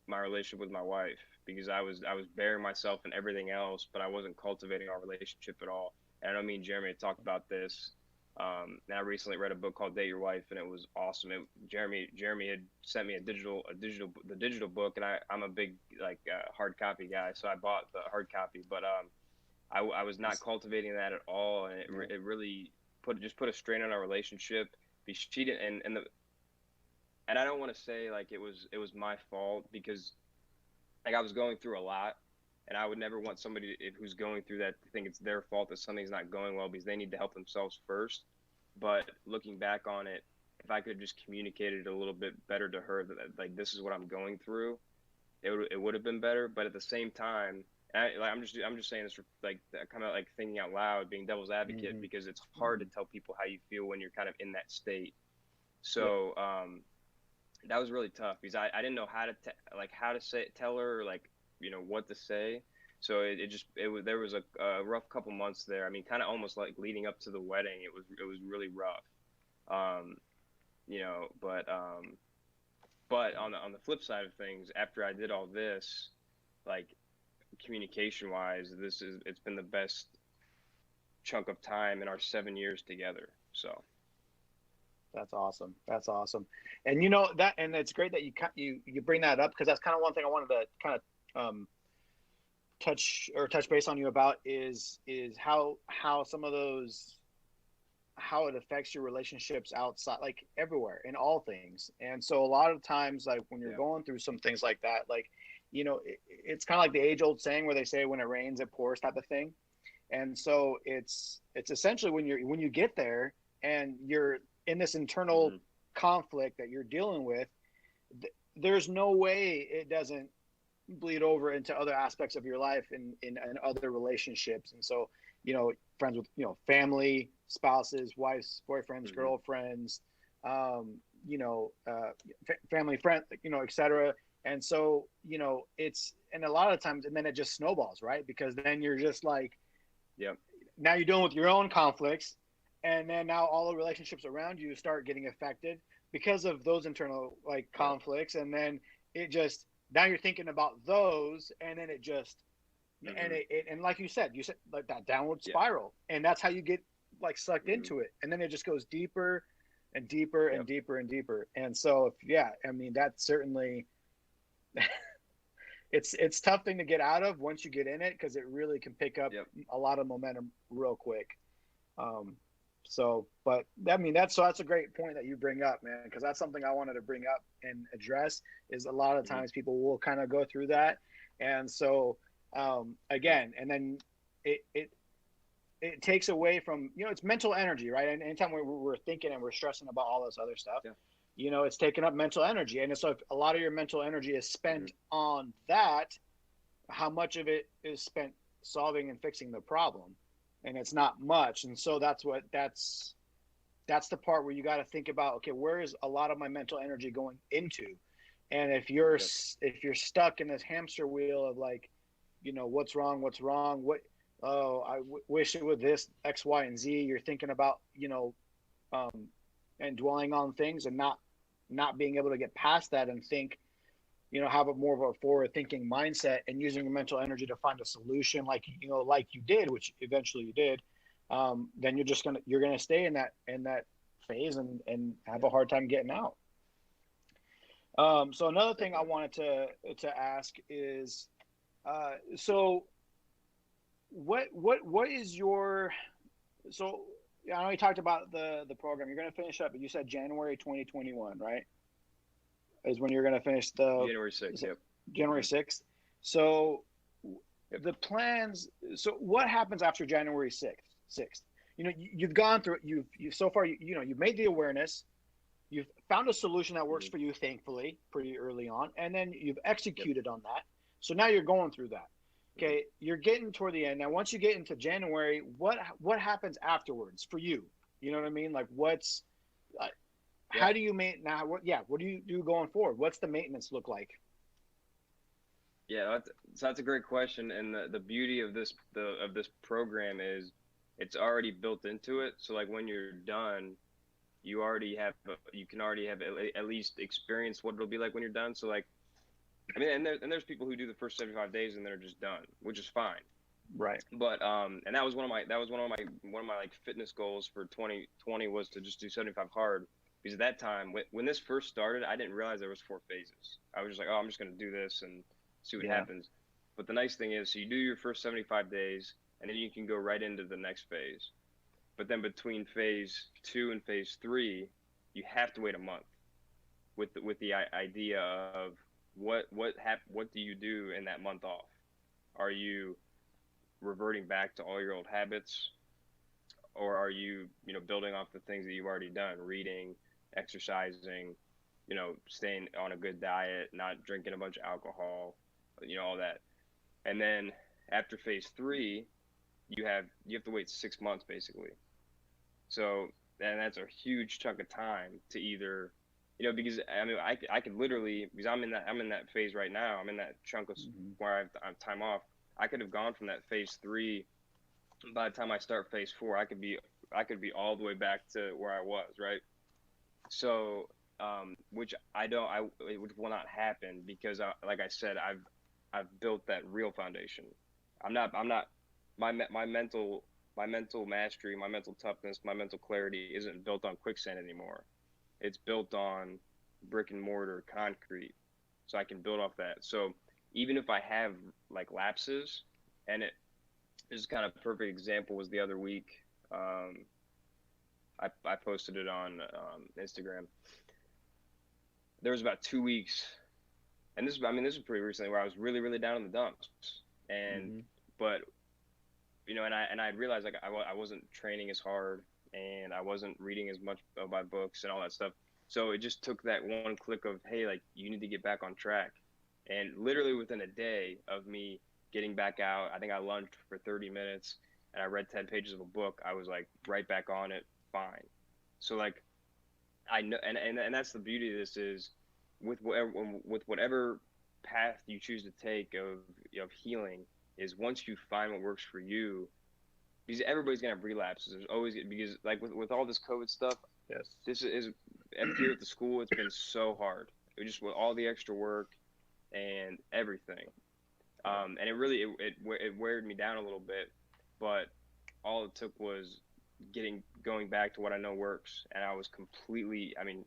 my relationship with my wife, because I was burying myself in everything else, but I wasn't cultivating our relationship at all. And I know me and Jeremy had talked about this. And I recently read a book called Date Your Wife, and it was awesome. Jeremy had sent me the digital book, and I'm a big like hard copy guy, so I bought the hard copy. But I was not cultivating that at all, and Yeah. it really put a strain on our relationship. Because she didn't, and I don't want to say like it was my fault, because like I was going through a lot, and I would never want somebody who's going through that to think it's their fault that something's not going well, because they need to help themselves first. But looking back on it, if I could have just communicated a little bit better to her that like this is what I'm going through, it would have been better. But at the same time, I'm just saying this for like kind of like thinking out loud, being devil's advocate, Hmm. because it's hard to Hmm. tell people how you feel when you're kind of in that state. Yep. So that was really tough, because I didn't know how to say tell her, like what to say. So there was a rough couple months there. I mean, kind of almost like leading up to the wedding. It was really rough. Um, but on the flip side of things, after I did all this, like communication wise, it's been the best chunk of time in our 7 years together. So That's awesome. That's awesome. And and it's great that you bring that up, because that's kind of one thing I wanted to kind of touch base on you about is how some of those, how it affects your relationships outside, like everywhere in all things. And so a lot of times, like when you're yeah, going through some things like that, like it's kind of like the age old saying where they say when it rains it pours type of thing. And so it's essentially when you get there and you're in this internal hmm, conflict that you're dealing with, there's no way it doesn't bleed over into other aspects of your life in other relationships. And so, friends with, family, spouses, wives, boyfriends, hmm, girlfriends, um, family, friend, etc. And so, it's, and a lot of times, and then it just snowballs, right? Because then you're just like, yep, now you're dealing with your own conflicts, and then now all the relationships around you start getting affected because of those internal like yep, conflicts. And then it just, now you're thinking about those, and then it just, and hmm, and like you said like that downward yeah, spiral, and that's how you get like sucked hmm, into it, and then it just goes deeper, and deeper and Yep. deeper and deeper. And so, yeah, I mean, that's certainly it's tough thing to get out of once you get in it because it really can pick up Yep. a lot of momentum real quick. Um, so, but I mean, that's a great point that you bring up, man, because that's something I wanted to bring up and address. Is a lot of Mm-hmm. times people will kind of go through that, and so again, and then it takes away from, it's mental energy, right? And anytime we're thinking and we're stressing about all this other stuff, Yeah. it's taking up mental energy. And so if a lot of your mental energy is spent Mm-hmm. on that, how much of it is spent solving and fixing the problem? And it's not much. And so that's the part where you got to think about, okay, where is a lot of my mental energy going into? And Yep. if you're stuck in this hamster wheel of like, what's wrong, wish it was this X, Y, and Z. You're thinking about, um, and dwelling on things and not being able to get past that and think, have a more of a forward thinking mindset and using your mental energy to find a solution, like you did, which eventually you did. Then you're gonna stay in that phase and have a hard time getting out. So another thing I wanted to ask is, so what is your, so I know you talked about the program you're going to finish up, but you said January 2021, right? Is when you're going to finish the January 6th. Yep. January 6th. So Yep. the plans. So what happens after January 6th? You've gone through. You've so far. You've made the awareness. You've found a solution that works Mm-hmm. for you, thankfully, pretty early on, and then you've executed on that. So now you're going through that. Okay, you're getting toward the end now. Once you get into January, what happens afterwards for you? You know what I mean? Like, how do you now? What do you do going forward? What's the maintenance look like? Yeah, that's a great question, and the beauty of this program is it's already built into it. So like when you're done, you can already have at least experience what it'll be like when you're done. So like, I mean, and there's people who do the first 75 days and they're just done, which is fine. Right. But and that was one of my like fitness goals for 2020 was to just do 75 hard, because at that time when this first started, I didn't realize there was 4 phases. I was just like, oh, I'm just gonna do this and see what happens. But the nice thing is, so you do your first 75 days, and then you can go right into the next phase. But then between phase 2 and phase 3, you have to wait a month with the idea of what do you do in that month off? Are you reverting back to all your old habits, or are you building off the things that you've already done, reading, exercising, staying on a good diet, not drinking a bunch of alcohol, all that. And then after phase 3, you have to wait 6 months basically. So, and that's a huge chunk of time to either, because I mean, I could literally, because I'm in that phase right now. I'm in that chunk of where I have time off. I could have gone from that phase 3. By the time I start phase 4, I could be all the way back to where I was, right? So, which which will not happen, because like I said, I've built that real foundation. I'm not my mental mastery, my mental toughness, my mental clarity isn't built on quicksand anymore. It's built on brick and mortar concrete. So I can build off that. So even if I have like lapses, and this is kind of a perfect example was the other week. I posted it on Instagram. There was about 2 weeks, and this was pretty recently, where I was really, really down in the dumps, and but and I realized like I wasn't training as hard, and I wasn't reading as much of my books and all that stuff. So it just took that one click of, hey, like you need to get back on track, and literally within a day of me getting back out, I think I lunged for 30 minutes and I read 10 pages of a book. I was like right back on it, fine. So like I know, and that's the beauty of this is with whatever path you choose to take of healing, is once you find what works for you, because everybody's gonna have relapses. There's always, because like with all this COVID stuff, this is here at the school. It's been so hard. It just with all the extra work and everything, and it really it weighed me down a little bit, but all it took was going back to what I know works, and I was completely. I mean,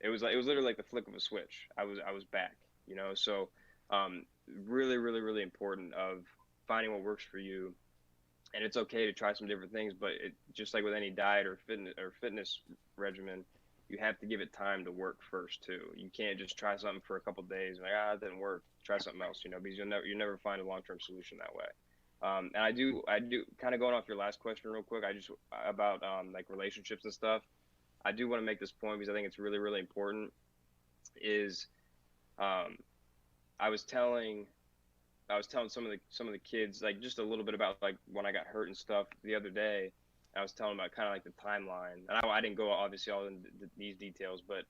it was literally like the flick of a switch. I was back, you know. So, really, really, really important of finding what works for you, and it's okay to try some different things, but just like with any diet or fitness regimen, you have to give it time to work first too. You can't just try something for a couple of days and like, it didn't work. Try something else, you know, because you never find a long term solution that way. And I do kind of going off your last question real quick. I just about like relationships and stuff. I do want to make this point because I think it's really, really important. Is um, I was telling some of the kids like just a little bit about like when I got hurt and stuff the other day. I was telling them about kind of like the timeline, and I didn't go obviously all into these details, but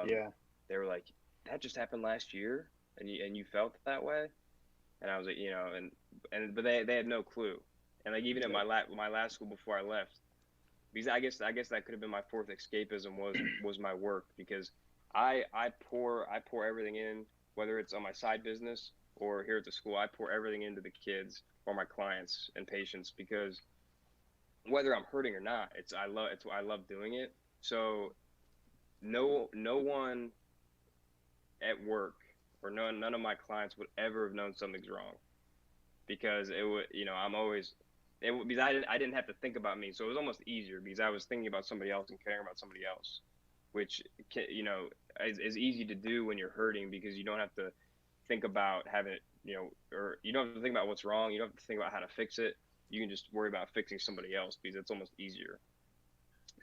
Yeah. they were like, "That just happened last year, and you felt that way," and I was like, you know, but they had no clue, and like even at my last school before I left, because I guess that could have been my fourth escapism was my work because I pour everything in, whether it's on my side business or here at the school. I pour everything into the kids or my clients and patients because whether I'm hurting or not, I love doing it. So no one at work or none of my clients would ever have known something's wrong because it would, you know, because I didn't have to think about me, so it was almost easier because I was thinking about somebody else and caring about somebody else, which, you know, is easy to do when you're hurting because you don't have to think about having it, you know, or you don't have to think about what's wrong. You don't have to think about how to fix it. You can just worry about fixing somebody else because it's almost easier.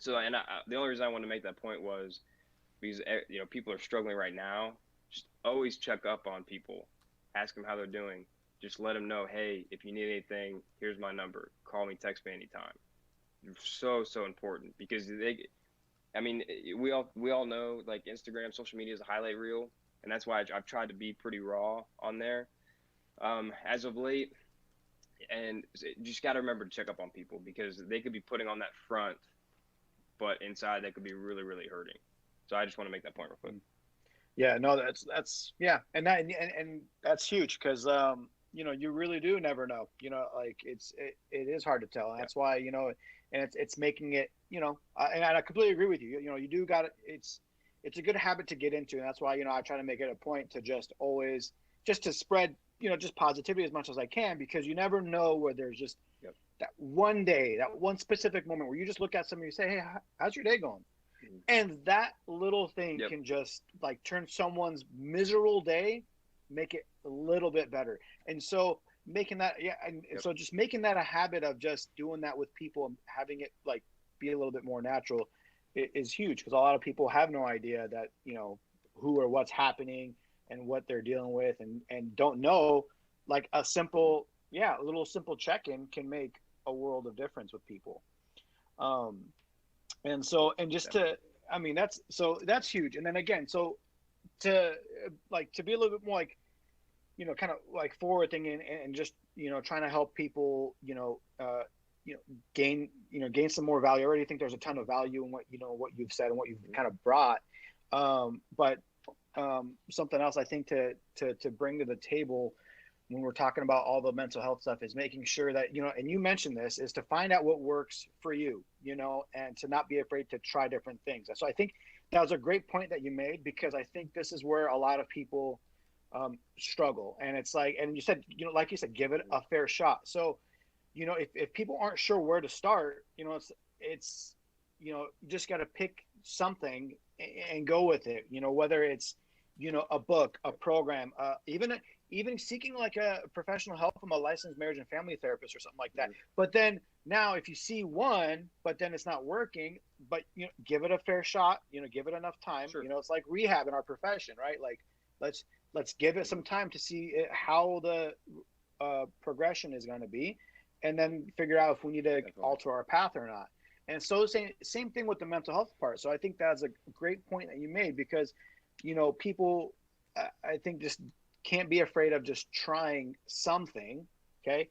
So, and the only reason I wanted to make that point was because, you know, people are struggling right now. Just always check up on people, ask them how they're doing. Just let them know, hey, if you need anything, here's my number. Call me, text me anytime. So important because I mean, we all know like Instagram, social media is a highlight reel, and that's why I've tried to be pretty raw on there as of late. And you just got to remember to check up on people because they could be putting on that front, but inside they could be really, really hurting. So I just want to make that point real quick. Yeah, no, that's yeah, and that's huge because you know, you really do never know. You know, like it is hard to tell. And that's why, you know, and it's making it, you know, and I completely agree with you. You know, you do got it. It's a good habit to get into, and that's why, you know, I try to make it a point to just always just to spread, you know, just positivity as much as I can because you never know where there's just that one day, that one specific moment where you just look at somebody and say, hey, how's your day going? And that little thing can just like turn someone's miserable day, make it a little bit better. And so making that, and so just making that a habit of just doing that with people and having it like be a little bit more natural is huge because a lot of people have no idea that, you know, who or what's happening and what they're dealing with and don't know like a simple, a little simple check-in can make a world of difference with people. And so, and just to, I mean, that's huge. And then again, so to like, to be a little bit more like, you know, kind of like forward thinking and just, you know, trying to help people, gain some more value. I already think there's a ton of value in what, you know, what you've said and what you've kind of brought. But something else I think to bring to the table when we're talking about all the mental health stuff is making sure that, you know, and you mentioned this, is to find out what works for you, you know, and to not be afraid to try different things. So I think that was a great point that you made because I think this is where a lot of people struggle. And it's like, and you said, you know, like you said, give it a fair shot. So, you know, if people aren't sure where to start, you know, it's, you know, you just got to pick something and go with it, you know, whether it's, you know, a book, a program, even seeking like a professional help from a licensed marriage and family therapist or something like that. But then now if you see one, but then it's not working, but, you know, give it a fair shot, you know, give it enough time. You know, it's like rehab in our profession, right? Like let's give it some time to see how the progression is going to be, and then figure out if we need to alter our path or not. And so same thing with the mental health part. So I think that's a great point that you made because, you know, people, I think just can't be afraid of just trying something, okay?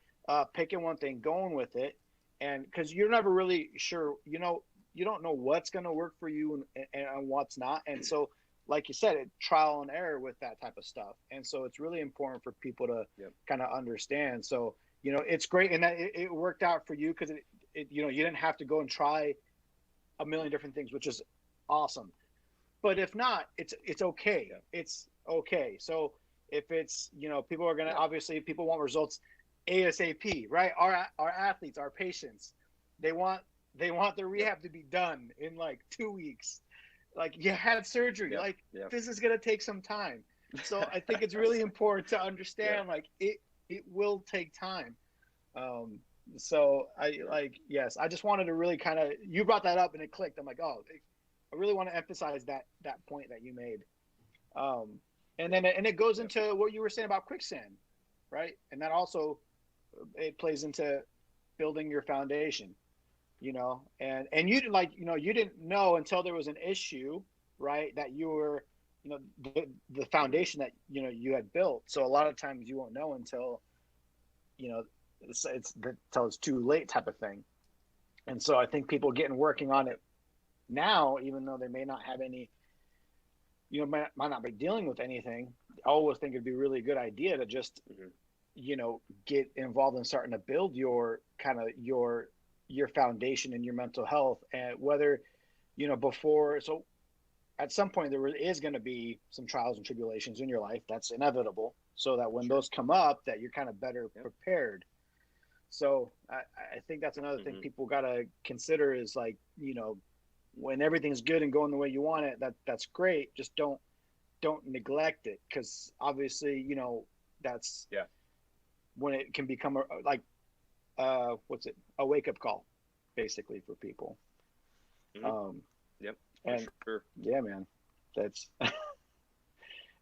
Picking one thing, going with it. And because you're never really sure, you know, you don't know what's going to work for you and what's not. And so, like you said, trial and error with that type of stuff. And so it's really important for people to kind of understand. So, you know, it's great. And that it worked out for you because you didn't have to go and try a million different things, which is awesome. But if not, it's okay. Yeah. It's okay. So if it's, people are gonna, Yeah. obviously people want results ASAP, right? Our athletes, our patients, they want the rehab to be done in like 2 weeks. Like, you had surgery. Yep. Like, Yep. this is gonna take some time. So I think it's really important to understand, like, it will take time. Um, so yes, I just wanted to really kind of, you brought that up and it clicked. I'm like, oh, I really want to emphasize that point that you made. And then it goes into what you were saying about quicksand, right? And that also, it plays into building your foundation, and you didn't, you didn't know until there was an issue, right? That you were, the foundation that, you had built. So a lot of times you won't know until, until it's too late, type of thing. And so I think people getting working on it now, even though they may not have any, might not be dealing with anything, I always think it'd be a really good idea to just, get involved in starting to build your kind of your foundation and your mental health. And whether, before, so at some point there is going to be some trials and tribulations in your life. That's inevitable. So that when those come up, that you're kind of better prepared. So I think that's another thing people got to consider is, like, when everything's good and going the way you want it, that's great. Just don't neglect it, because obviously, that's when it can become a wake up call, basically, for people. Yep. And sure. Yeah, man, that's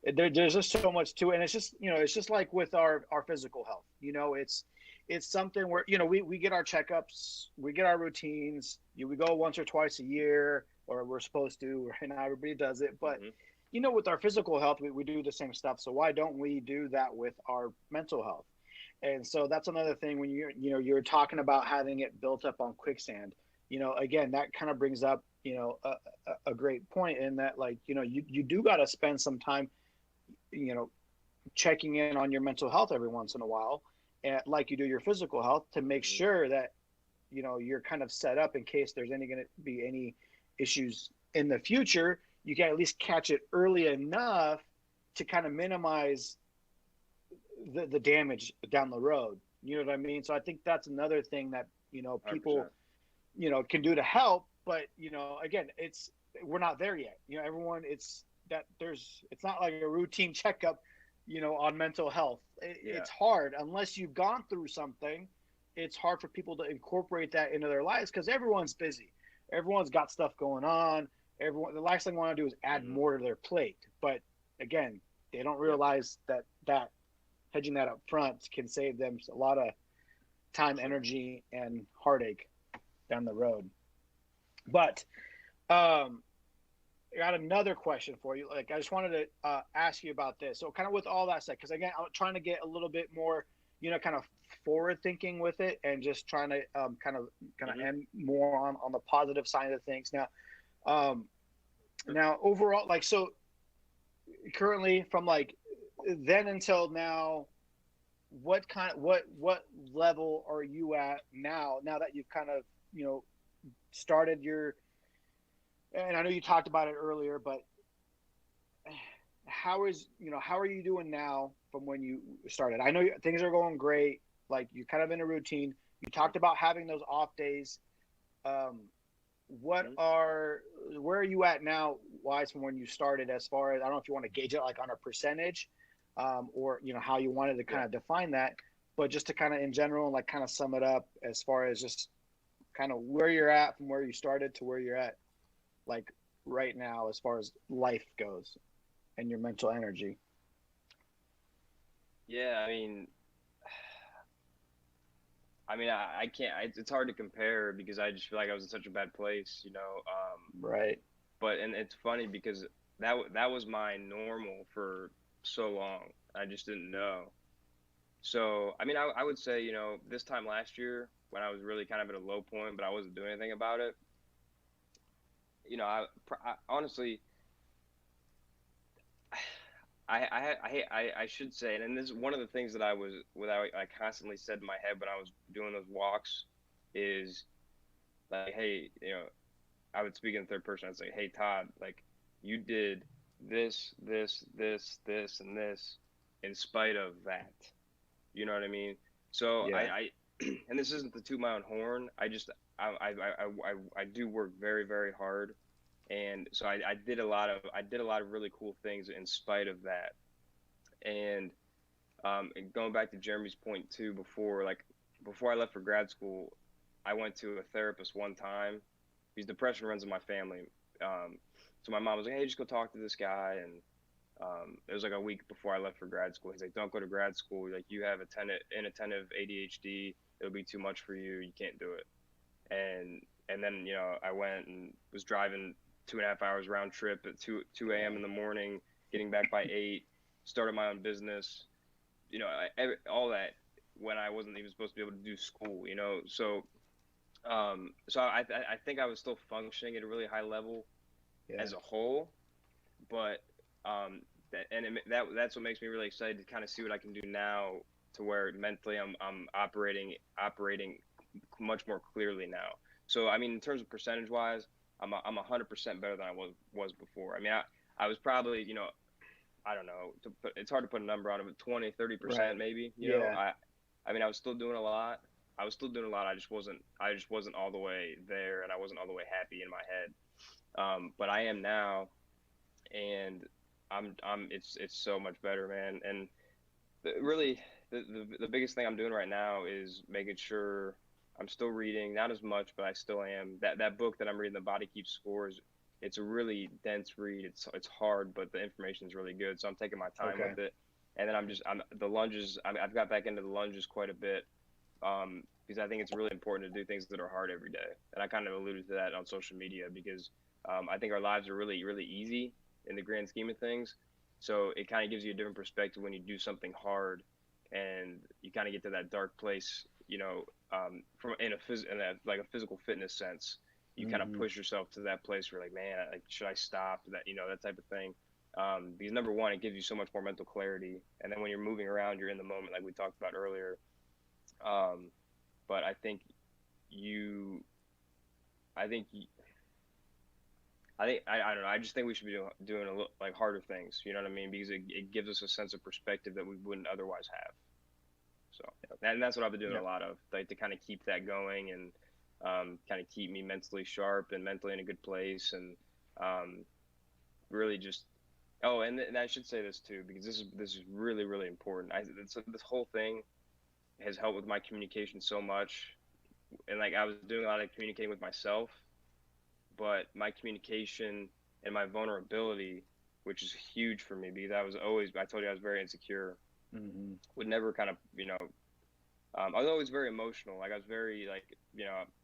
there's just so much to it. And it's just like with our physical health, it's something where, we get our checkups, we get our routines, we go once or twice a year, or we're supposed to, right? Now everybody does it, but with our physical health, we do the same stuff. So why don't we do that with our mental health? And so that's another thing when you're talking about having it built up on quicksand, again, that kind of brings up, a great point in that, like, you do got to spend some time, checking in on your mental health every once in a while, and like you do your physical health, to make sure that, you're kind of set up in case there's going to be any issues in the future. You can at least catch it early enough to kind of minimize the damage down the road. You know what I mean? So I think that's another thing that, people, 100%. Can do to help. But, again, we're not there yet. Everyone, it's not like a routine checkup, on mental health. It's hard unless you've gone through something. It's hard for people to incorporate that into their lives, because everyone's busy. Everyone's got stuff going on. The last thing they want to do is add more to their plate. But again, they don't realize that hedging that up front can save them a lot of time, energy, and heartache down the road. But I got another question for you. Like, I just wanted to ask you about this. So kind of with all that said, because again, I'm trying to get a little bit more, kind of forward thinking with it, and just trying to kind of end more on the positive side of things. Now overall, like, so currently, from like then until now, what level are you at now that you've kind of, started your, and I know you talked about it earlier, but how are you doing now from when you started? I know things are going great. Like, you're kind of in a routine. You talked about having those off days. Where are you at now, wise, from when you started, as far as, I don't know if you want to gauge it like on a percentage, or how you wanted to kind of define that, but just to kind of in general, like, kind of sum it up as far as just kind of where you're at from where you started to where you're at, like, right now, as far as life goes and your mental energy. Yeah, I can't. It's hard to compare, because I just feel like I was in such a bad place, Right. But it's funny, because that was my normal for so long. I just didn't know. So I would say, this time last year, when I was really kind of at a low point, but I wasn't doing anything about it. I honestly, I should say, and this is one of the things that I constantly said in my head when I was doing those walks, is like, hey, I would speak in third person. I'd say, hey, Todd, like, you did this, this, this, this, and this in spite of that. You know what I mean? So Yeah. I and this isn't to toot my own horn. I do work very, very hard, and so I did a lot of really cool things in spite of that. And going back to Jeremy's point too, before I left for grad school, I went to a therapist one time because depression runs in my family. So my mom was like, "Hey, just go talk to this guy." And it was like a week before I left for grad school. He's like, "Don't go to grad school. Like, you have inattentive ADHD. It'll be too much for you. You can't do it." And then I went and was driving 2.5 hours round trip at 2 a.m. in the morning, getting back by 8. Started my own business. All that when I wasn't even supposed to be able to do school. So I think I was still functioning at a really high level as a whole, but that's what makes me really excited to kind of see what I can do now, to where mentally I'm operating much more clearly now. So I mean, in terms of percentage wise, I'm 100% better than I was before. I mean, I was probably, I don't know, it's hard to put a number on it, but 20-30% Right. maybe. I mean, I was still doing a lot. I just wasn't all the way there, and I wasn't all the way happy in my head. But I am now, and it's so much better, man. And really, the biggest thing I'm doing right now is making sure I'm still reading, not as much, but I still am. That book that I'm reading, The Body Keeps Scores, it's a really dense read. It's hard, but the information is really good. So I'm taking my time with it. And then the lunges. I've got back into the lunges quite a bit, because I think it's really important to do things that are hard every day. And I kind of alluded to that on social media, because I think our lives are really, really easy in the grand scheme of things. So it kind of gives you a different perspective when you do something hard, and you kind of get to that dark place, from in a physical fitness sense. You kind of push yourself to that place where, like, man, like, should I stop? That type of thing. Because number one, it gives you so much more mental clarity, and then when you're moving around, you're in the moment, like we talked about earlier. But I think I don't know. I just think we should be doing a little, like, harder things. You know what I mean? Because it gives us a sense of perspective that we wouldn't otherwise have. So, and that's what I've been doing a lot of, like, to kind of keep that going, and kind of keep me mentally sharp and mentally in a good place, and really just. Oh, and I should say this too, because this is really, really important. This whole thing has helped with my communication so much, and, like, I was doing a lot of communicating with myself, but my communication and my vulnerability, which is huge for me, because I told you I was very insecure, would never kind of, I was always very emotional. Like, I was very, like,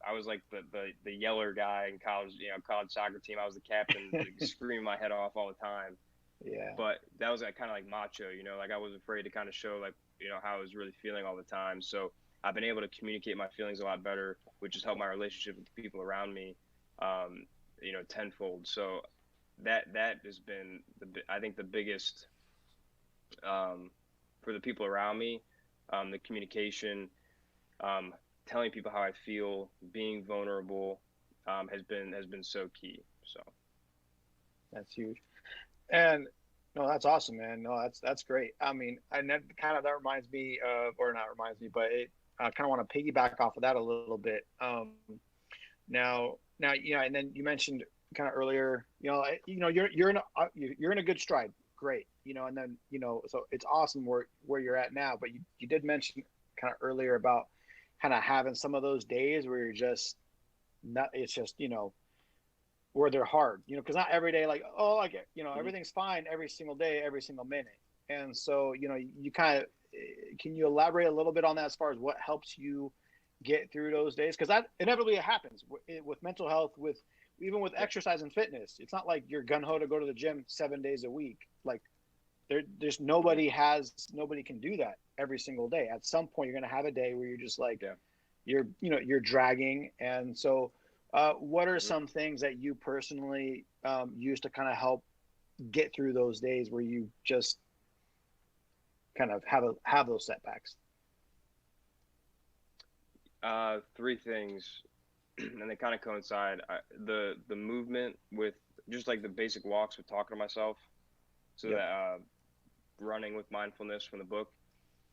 I was like the yeller guy in college, college soccer team. I was the captain, like, screaming my head off all the time. Yeah. But that was, like, kind of like macho, like, I was afraid to kind of show, like, how I was really feeling all the time. So I've been able to communicate my feelings a lot better, which has helped my relationship with the people around me, tenfold. So that has been I think the biggest, for the people around me, the communication, telling people how I feel, being vulnerable, has been so key. So That's huge. And no, that's awesome, man. No, that's great. I mean, that reminds me of, or not reminds me, but I kind of want to piggyback off of that a little bit. Now, and then you mentioned kind of earlier, you're in a good stride, great, and then so it's awesome where you're at now. But you did mention kind of earlier about kind of having some of those days where you're just not. It's just where they're hard, because not every day, like, oh, like, everything's fine every single day, every single minute. And so, you kind of, can you elaborate a little bit on that as far as what helps you get through those days? Because that inevitably happens with mental health, even with exercise and fitness. It's not like you're gung-ho to go to the gym 7 days a week. Like, there's nobody can do that every single day. At some point, you're going to have a day where you're just like, you're dragging. And so, what are some things that you personally use to kind of help get through those days where you just kind of have those setbacks? 3 things. and they kind of coincide. The movement with just like the basic walks with talking to myself, so Yep. that running with mindfulness from the book,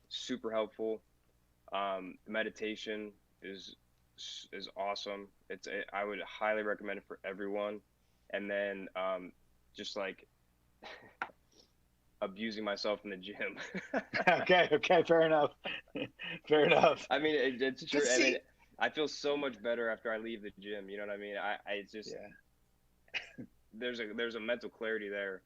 super helpful. Meditation is awesome. I would highly recommend it for everyone. And then just like abusing myself in the gym. Okay, fair enough. Fair enough. I mean, it's true. Just I mean, see, I feel so much better after I leave the gym. You know what I mean? It's just yeah, there's a mental clarity there.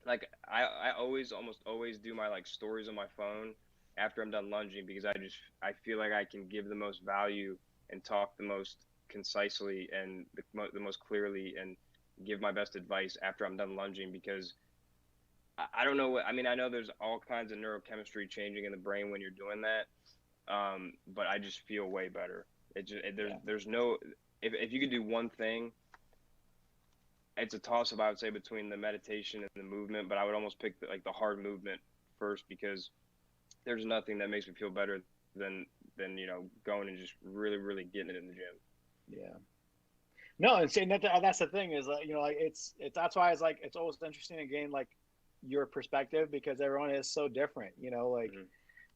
Like I almost always do my like stories on my phone after I'm done lunging because I feel like I can give the most value and talk the most concisely and the most clearly and give my best advice after I'm done lunging because I don't know what I mean. I know there's all kinds of neurochemistry changing in the brain when you're doing that, but I just feel way better. yeah. There's no if you could do one thing, it's a toss up I would say between the meditation and the movement, but I would almost pick the hard movement first because there's nothing that makes me feel better than going and just really getting it in the gym. Yeah. No, and saying that's the thing is like it's that's why it's like it's always interesting to gain like your perspective because everyone is so different. Like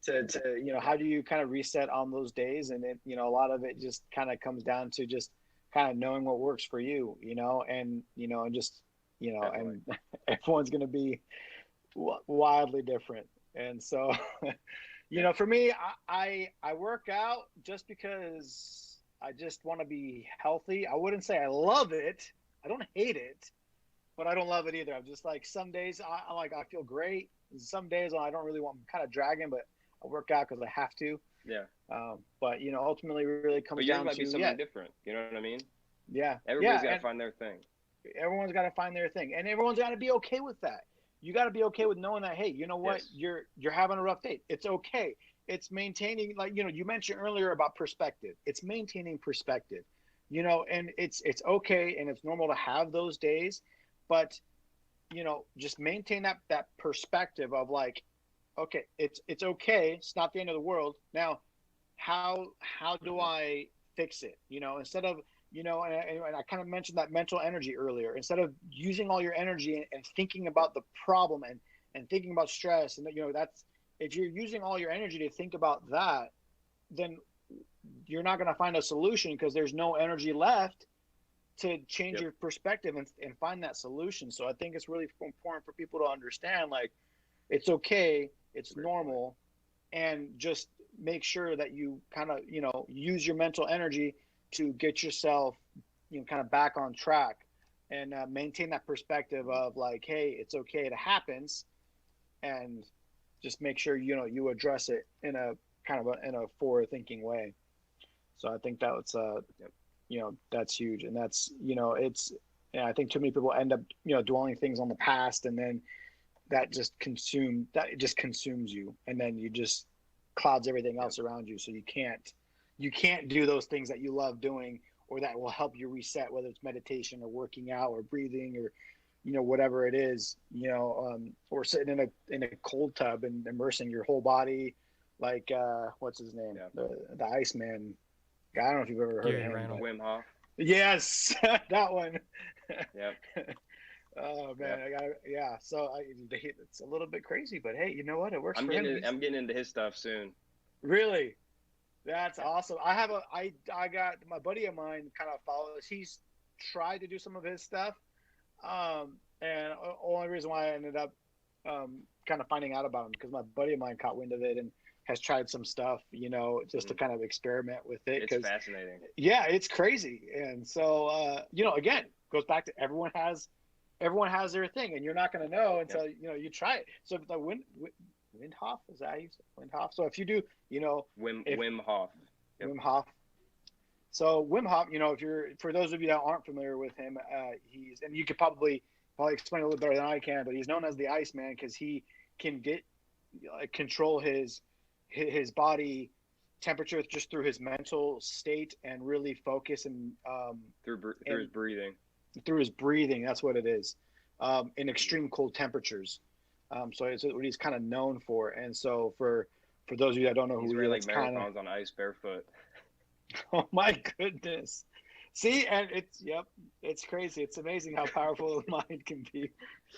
to how do you kind of reset on those days, and it a lot of it just kind of comes down to just kind of knowing what works for you, and and just Definitely. and everyone's going to be wildly different, and so for me, I work out just because I just want to be healthy. I wouldn't say I love it. I don't hate it, but I don't love it either. I'm just like some days I feel great. Some days I don't really want. I'm kind of dragging, but I work out because I have to. Yeah. But ultimately, it really comes But yours down might be to something different. You know what I mean? yeah, Everybody's got to and find their thing. everyone's got to find their thing, and everyone's got to be okay with that. You got to be okay with knowing that, hey, you know what, Yes. you're having a rough day. It's okay. It's maintaining, like you mentioned earlier about perspective. It's maintaining perspective, and it's okay and it's normal to have those days, but just maintain that perspective of like, okay, it's okay. It's not the end of the world. Now, how do I fix it? Instead of and I kind of mentioned that mental energy earlier. Instead of using all your energy and thinking about the problem and thinking about stress, and that's if you're using all your energy to think about that, then you're not going to find a solution because there's no energy left to change Yep. your perspective and find that solution. So I think it's really important for people to understand like it's okay, it's Great point. normal, and just make sure that you kind of use your mental energy to get yourself kind of back on track and maintain that perspective of like, hey, it's okay, it happens, and just make sure you address it in a kind of in a forward thinking way. So I think that's Yep. that's huge, and that's it's I think too many people end up dwelling things on the past, and then that just consumes you, and then you just clouds everything Yep. else around you, so you can't do those things that you love doing or that will help you reset, whether it's meditation or working out or breathing or whatever it is, or sitting in a cold tub and immersing your whole body, like what's his name, Yeah. the Iceman guy. I don't know if you've ever heard Gary of him, Reynolds. but Wim Hof. yes, that one. Yep. Oh man, yeah. So it's a little bit crazy, but hey, you know what? It works I'm for him. I'm getting into his stuff soon. Really, that's awesome. I got my buddy of mine kind of follows. He's tried to do some of his stuff, and the only reason why I ended up kind of finding out about him because my buddy of mine caught wind of it and has tried some stuff, just to kind of experiment with it. It's fascinating. Yeah, it's crazy, and so again, goes back to everyone has their thing, and you're not going to know until you try it. So the Windhoff, is that how you say Windhoff? So if you do, Wim Hof. Yep. Wim Hof. So Wim Hof, if you're for those of you that aren't familiar with him, he's and you could probably explain a little better than I can, but he's known as the Iceman because he can control his body temperature just through his mental state and really focus and Through his breathing. Through his breathing. That's what it is. In extreme cold temperatures. So it's what he's kind of known for. And so for those of you that don't know He's who ran he like is, marathons on ice barefoot. oh my goodness. See, and it's crazy. It's amazing how powerful the mind can be.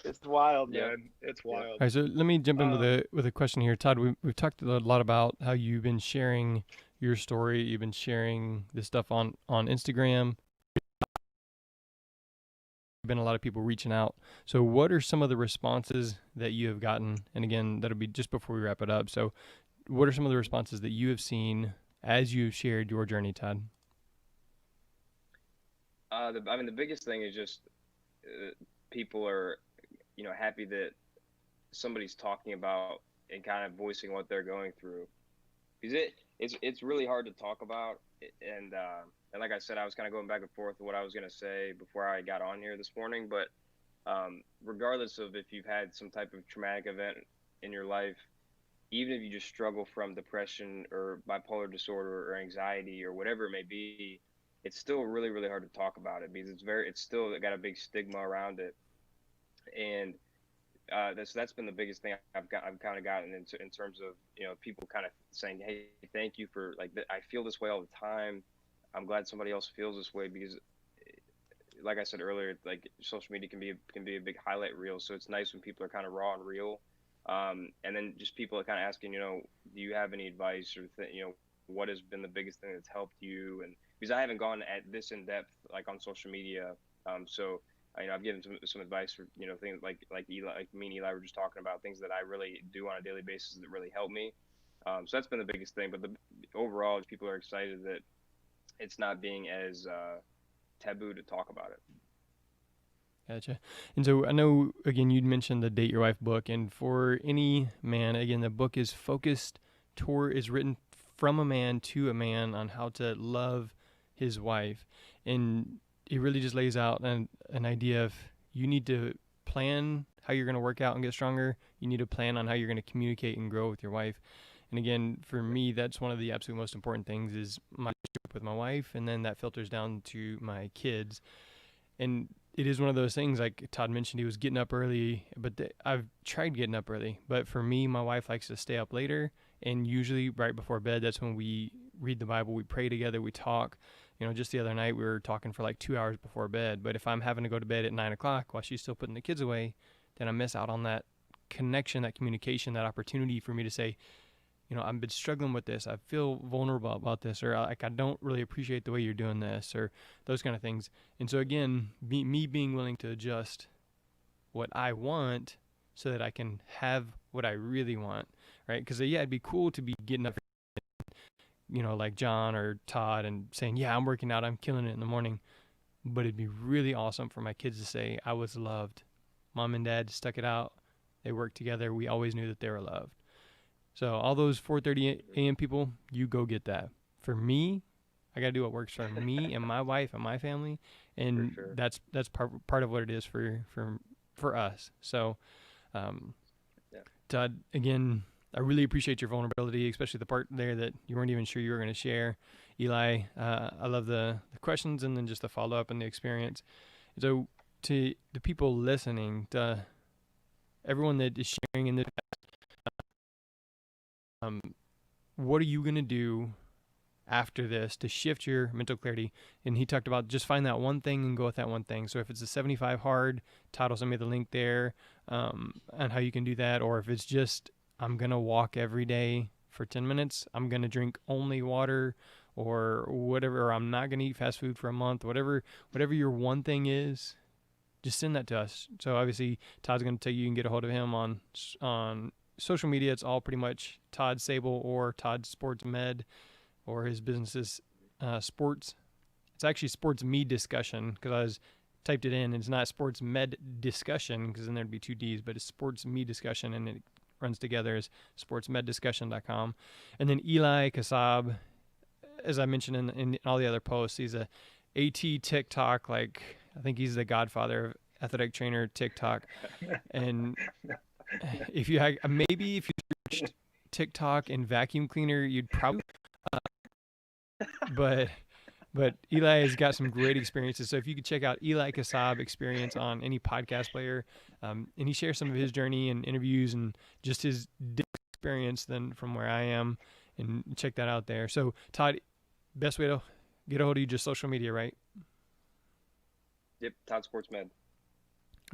It's wild, Yeah. man. It's Yeah. wild. All right, so let me jump in Um, with a question here, Todd. We've talked a lot about how you've been sharing your story. You've been sharing this stuff on Instagram. Been a lot of people reaching out. So, what are some of the responses that you have gotten? And again, that'll be just before we wrap it up. So, what are some of the responses that you have seen as you've shared your journey, Todd? The biggest thing is just people are, happy that somebody's talking about and kind of voicing what they're going through, because it's really hard to talk about, and like I said, I was kind of going back and forth with what I was going to say before I got on here this morning. But regardless of if you've had some type of traumatic event in your life, even if you just struggle from depression or bipolar disorder or anxiety or whatever it may be, it's still really, really hard to talk about it, because it's still got a big stigma around it. And that's been the biggest thing I've kind of gotten into, in terms of, people kind of saying, hey, thank you for, like, I feel this way all the time. I'm glad somebody else feels this way, because like I said earlier, like, social media can be a big highlight reel. So it's nice when people are kind of raw and real. And then just people are kind of asking, do you have any advice, or what has been the biggest thing that's helped you? And because I haven't gone at this in depth, like, on social media. So I've given some advice for, things like Eli, like me and Eli were just talking about, things that I really do on a daily basis that really help me. So that's been the biggest thing. But overall, people are excited that it's not being as taboo to talk about it. Gotcha. And so I know, again, you'd mentioned the Date Your Wife book, and for any man, again, the book is written from a man to a man on how to love his wife. And it really just lays out an idea of, you need to plan how you're going to work out and get stronger. You need to plan on how you're going to communicate and grow with your wife. And again, for me, that's one of the absolute most important things, is my relationship with my wife, and then that filters down to my kids. And it is one of those things, like Todd mentioned, he was getting up early, but I've tried getting up early. But for me, my wife likes to stay up later, and usually right before bed, that's when we read the Bible, we pray together, we talk. Just the other night, we were talking for like 2 hours before bed. But if I'm having to go to bed at 9 o'clock while she's still putting the kids away, then I miss out on that connection, that communication, that opportunity for me to say, I've been struggling with this. I feel vulnerable about this, or like, I don't really appreciate the way you're doing this, or those kind of things. And so again, me being willing to adjust what I want so that I can have what I really want, right? Because it'd be cool to be getting up, like John or Todd, and saying, yeah, I'm working out, I'm killing it in the morning. But it'd be really awesome for my kids to say, I was loved. Mom and Dad stuck it out. They worked together. We always knew that they were loved. So all those 4:30 a.m. people, you go get that. For me, I got to do what works for me and my wife and my family, and For sure. that's part of what it is for us. So, Todd, again, I really appreciate your vulnerability, especially the part there that you weren't even sure you were going to share. Eli, I love the questions, and then just the follow up and the experience. So to the people listening, to everyone that is sharing in this, what are you going to do after this to shift your mental clarity? And he talked about just find that one thing and go with that one thing. So if it's a 75 hard, Todd will send me the link there on how you can do that. Or if it's just, I'm going to walk every day for 10 minutes, I'm going to drink only water, or whatever, or I'm not going to eat fast food for a month, whatever your one thing is, just send that to us. So obviously Todd's going to tell you can get a hold of him on social media. It's all pretty much Todd Sable or Todd Sports Med, or his business's sports. It's actually Sports Me Discussion, because I was typed it in, and it's not Sports Med Discussion, because then there'd be 2 D's, but it's Sports Me Discussion, and it runs together as sportsmeddiscussion.com. And then Eli Kassab, as I mentioned in all the other posts, he's a AT TikTok, like, I think he's the godfather of athletic trainer TikTok. And if you searched TikTok and vacuum cleaner, you'd probably, but Eli has got some great experiences. So if you could check out Eli Kassab experience on any podcast player, and he shares some of his journey and interviews and just his experience than from where I am, and check that out there. So Todd, best way to get a hold of you, just social media, right? Yep, Todd Sports Med.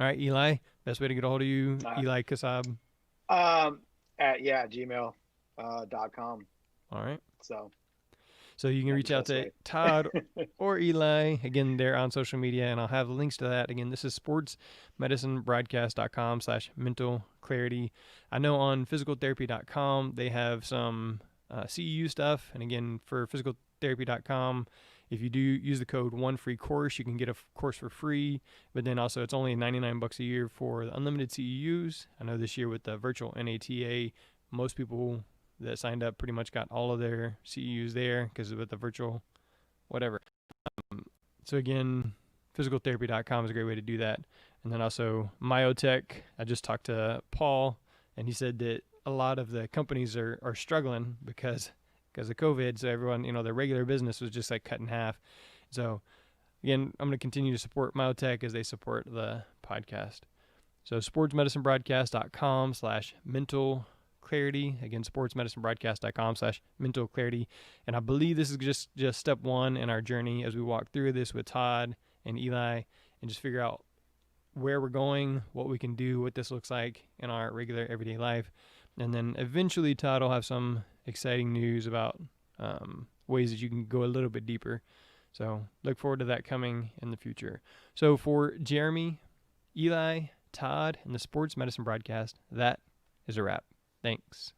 All right, Eli, best way to get a hold of you, Eli Kassab. At gmail.com. All right. So you can reach out to Todd or Eli. Again, they're on social media, and I'll have links to that. Again, this is sportsmedicinebroadcast.com/mental clarity. I know on physicaltherapy.com, they have some CEU stuff. And again, for physicaltherapy.com, if you do use the code ONEFREECOURSE, you can get a course for free. But then also it's only $99 a year for the unlimited CEUs. I know this year with the virtual NATA, most people that signed up pretty much got all of their CEUs there because with the virtual whatever. So again, physicaltherapy.com is a great way to do that. And then also Myotech, I just talked to Paul, and he said that a lot of the companies are struggling because of COVID. So everyone, their regular business was just like cut in half. So again, I'm going to continue to support Myotech as they support the podcast. So sportsmedicinebroadcast.com/mental clarity. Again, sportsmedicinebroadcast.com/mental clarity. And I believe this is just step one in our journey as we walk through this with Todd and Eli and just figure out where we're going, what we can do, what this looks like in our regular everyday life. And then eventually Todd will have some exciting news about ways that you can go a little bit deeper. So look forward to that coming in the future. So for Jeremy, Eli, Todd, and the Sports Medicine Broadcast, that is a wrap. Thanks.